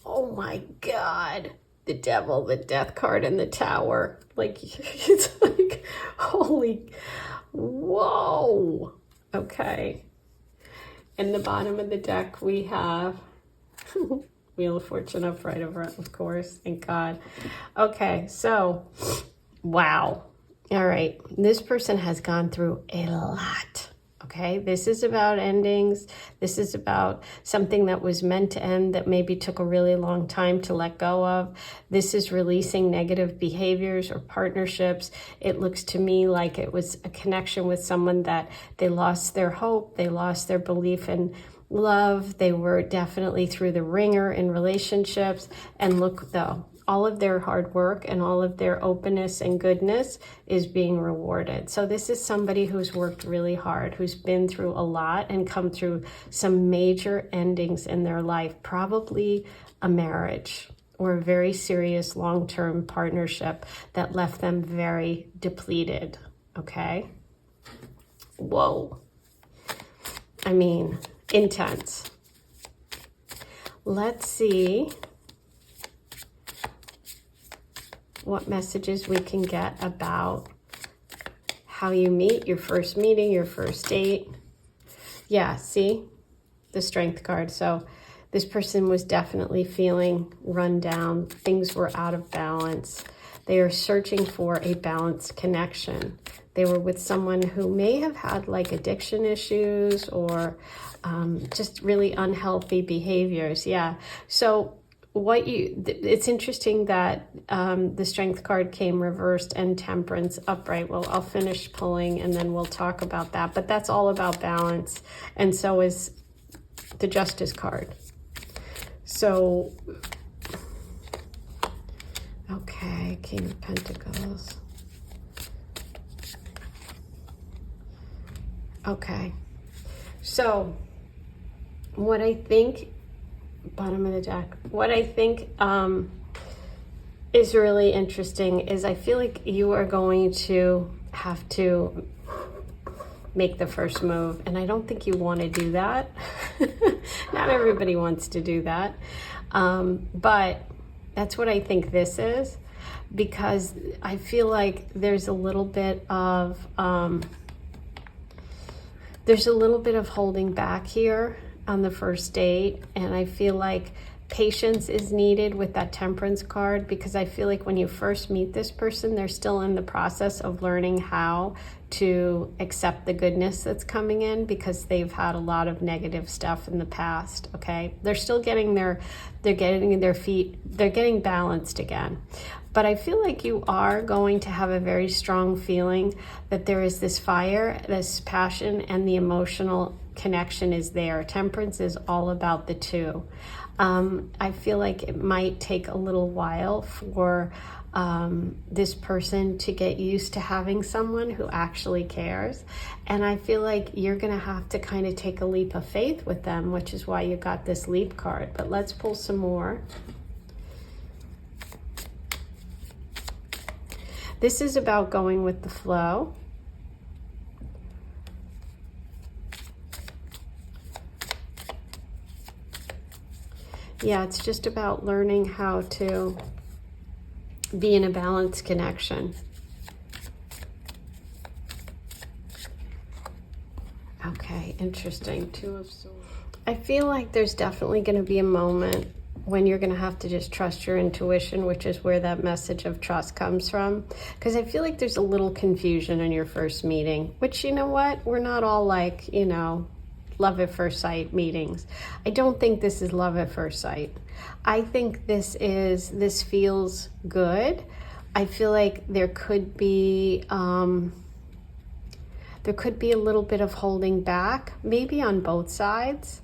S1: Oh my God. the devil, the death card, and the tower. Like, it's like, holy, whoa. Okay. In the bottom of the deck, we have Wheel of Fortune upright over it, of course. Thank God. Okay, so, wow. All right. This person has gone through a lot. Okay, this is about endings. This is about something that was meant to end that maybe took a really long time to let go of. This is releasing negative behaviors or partnerships. It looks to me like it was a connection with someone that they lost their hope, they lost their belief in love. They were definitely through the ringer in relationships. And look, though, all of their hard work and all of their openness and goodness is being rewarded. So this is somebody who's worked really hard, who's been through a lot and come through some major endings in their life, probably a marriage or a very serious long-term partnership that left them very depleted, okay? Whoa. I mean, intense. Let's see what messages we can get about how you meet, your first meeting, your first date. Yeah, see? The Strength card. So this person was definitely feeling run down. Things were out of balance. They are searching for a balanced connection. They were with someone who may have had like addiction issues or just really unhealthy behaviors. Yeah. So it's interesting that the Strength card came reversed and Temperance upright. Well, I'll finish pulling and then we'll talk about that. But that's all about balance. And so is the Justice card. So, okay, King of Pentacles. Okay. So, what I think, bottom of the deck, what I think is really interesting is I feel like you are going to have to make the first move. And I don't think you want to do that. Not everybody wants to do that. But that's what I think this is, because I feel like there's a little bit of holding back here on the first date. And I feel like patience is needed with that Temperance card, because I feel like when you first meet this person, they're still in the process of learning how to accept the goodness that's coming in, because they've had a lot of negative stuff in the past. Okay, they're still getting they're getting balanced again. But I feel like you are going to have a very strong feeling that there is this fire, this passion, and the emotional connection is there. Temperance is all about the two. I feel like it might take a little while for this person to get used to having someone who actually cares. And I feel like you're going to have to kind of take a leap of faith with them, which is why you got this leap card. But let's pull some more. This is about going with the flow. Yeah, it's just about learning how to be in a balanced connection. Okay, interesting. Two of Swords. I feel like there's definitely going to be a moment when you're going to have to just trust your intuition, which is where that message of trust comes from. Because I feel like there's a little confusion in your first meeting, which, you know what? We're not all like, you know, love at first sight meetings. I don't think this is love at first sight. I think this feels good. I feel like there could be a little bit of holding back, maybe on both sides.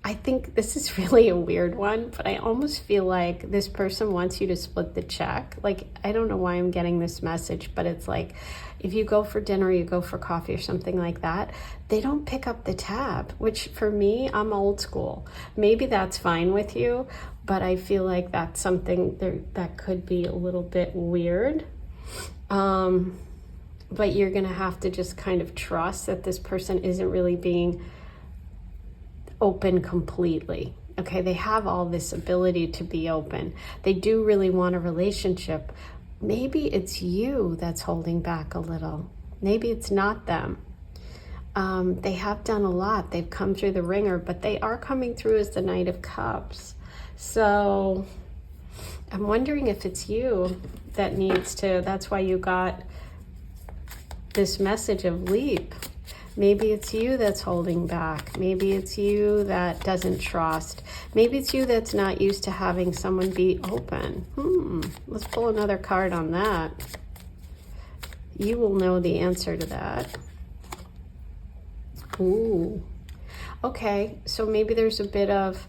S1: I think this is really a weird one, but I almost feel like this person wants you to split the check. Like, I don't know why I'm getting this message, but it's like, if you go for dinner, you go for coffee or something like that, they don't pick up the tab, which for me, I'm old school. Maybe that's fine with you, but I feel like that's something that could be a little bit weird. But you're gonna have to just kind of trust that this person isn't really being open completely. Okay, they have all this ability to be open. They do really want a relationship. Maybe it's you that's holding back a little. Maybe it's not them. They have done a lot. They've come through the ringer, but they are coming through as the Knight of Cups. So I'm wondering if it's you that needs to, that's why you got this message of leap. Maybe it's you that's holding back. Maybe it's you that doesn't trust. Maybe it's you that's not used to having someone be open. Let's pull another card on that. You will know the answer to that. Ooh. Okay, so maybe there's a bit of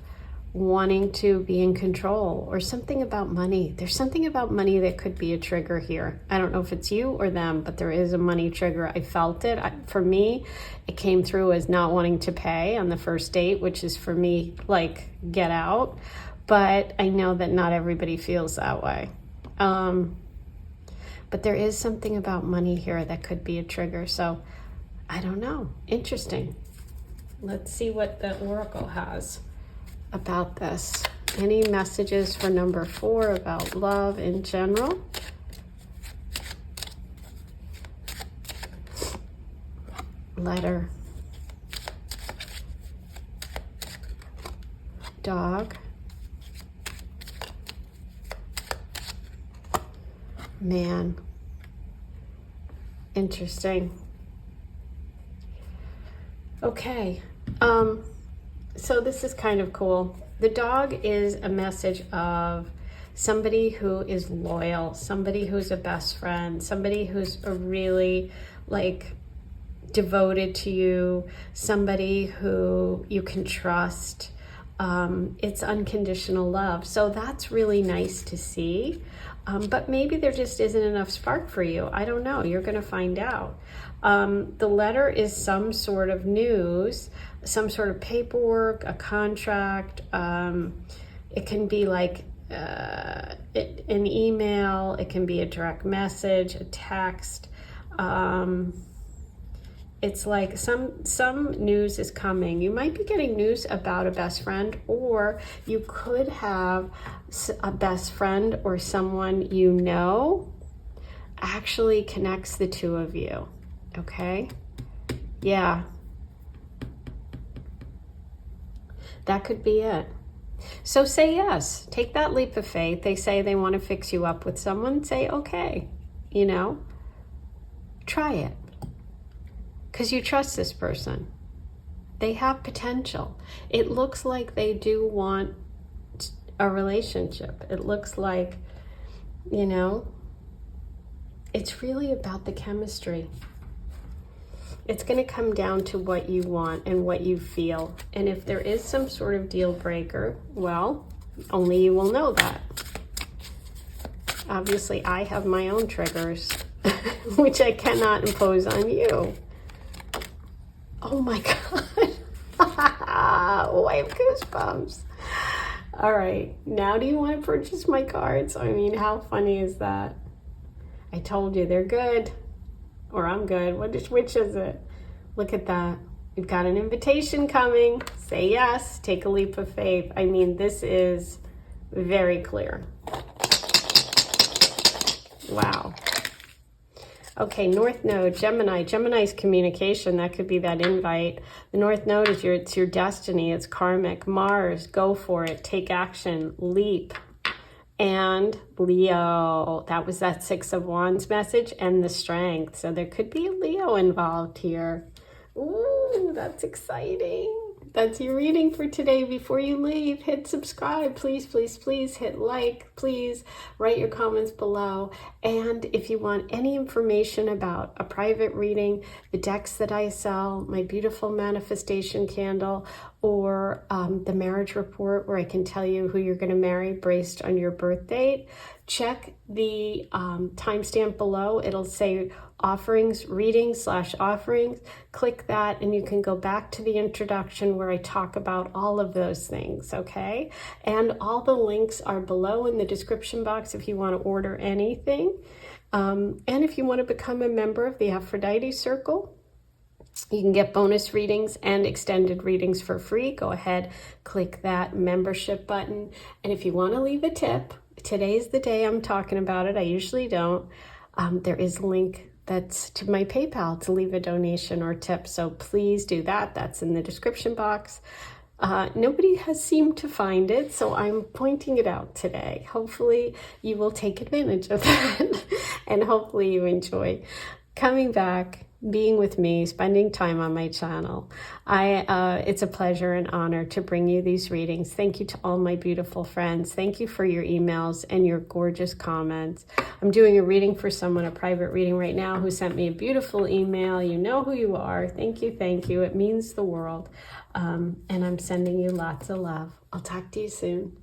S1: wanting to be in control or something about money. There's something about money that could be a trigger here. I don't know if it's you or them, but there is a money trigger. I felt it. For me, it came through as not wanting to pay on the first date, which is for me like get out. But I know that not everybody feels that way. But there is something about money here that could be a trigger. So I don't know. Interesting. Let's see what the Oracle has about this. Any messages for number 4 about love in general? Letter. Dog. Man. Interesting. Okay. So this is kind of cool. The dog is a message of somebody who is loyal, somebody who's a best friend, somebody who's a really like devoted to you, somebody who you can trust. It's unconditional love. So that's really nice to see. But maybe there just isn't enough spark for you. I don't know. You're going to find out. The letter is some sort of news, some sort of paperwork, a contract. It can be like an email. It can be a direct message, a text. It's like some news is coming. You might be getting news about a best friend, or you could have a best friend or someone you know actually connects the two of you. Okay? Yeah. That could be it. So say yes. Take that leap of faith. They say they want to fix you up with someone. Say, okay, you know, try it. Because you trust this person. They have potential. It looks like they do want a relationship. It looks like, you know, it's really about the chemistry. It's going to come down to what you want and what you feel. And if there is some sort of deal breaker, well, only you will know that. Obviously, I have my own triggers, which I cannot impose on you. Oh my God. Oh, I have goosebumps. All right. Now do you want to purchase my cards? I mean, how funny is that? I told you they're good. Or I'm good. Which is it? Look at that. We've got an invitation coming. Say yes. Take a leap of faith. I mean, this is very clear. Wow. Okay, North Node, Gemini. Gemini's communication. That could be that invite. The North Node is it's your destiny. It's karmic. Mars, go for it. Take action. Leap. And Leo, that was that 6 of Wands message, and the Strength. So there could be a Leo involved here. Ooh, that's exciting. That's your reading for today. Before you leave, hit subscribe. Please, please, please hit like. Please write your comments below. And if you want any information about a private reading, the decks that I sell, my beautiful manifestation candle, or the marriage report where I can tell you who you're going to marry based on your birth date, check the timestamp below. It'll say offerings, readings/offerings. Click that and you can go back to the introduction where I talk about all of those things, okay? And all the links are below in the description box if you want to order anything. And if you want to become a member of the Aphrodite Circle, You can get bonus readings and extended readings for free. Go ahead, click that membership button. And if you want to leave a tip, today's the day I'm talking about it. I usually don't. There is a link that's to my PayPal to leave a donation or tip. So please do that. That's in the description box. Nobody has seemed to find it, so I'm pointing it out today. Hopefully you will take advantage of that and hopefully you enjoy coming back, being with me, spending time on my channel. It's a pleasure and honor to bring you these readings. Thank you to all my beautiful friends. Thank you for your emails and your gorgeous comments. I'm doing a reading for someone, a private reading right now, who sent me a beautiful email. You know who you are. Thank you, thank you. It means the world. And I'm sending you lots of love. I'll talk to you soon.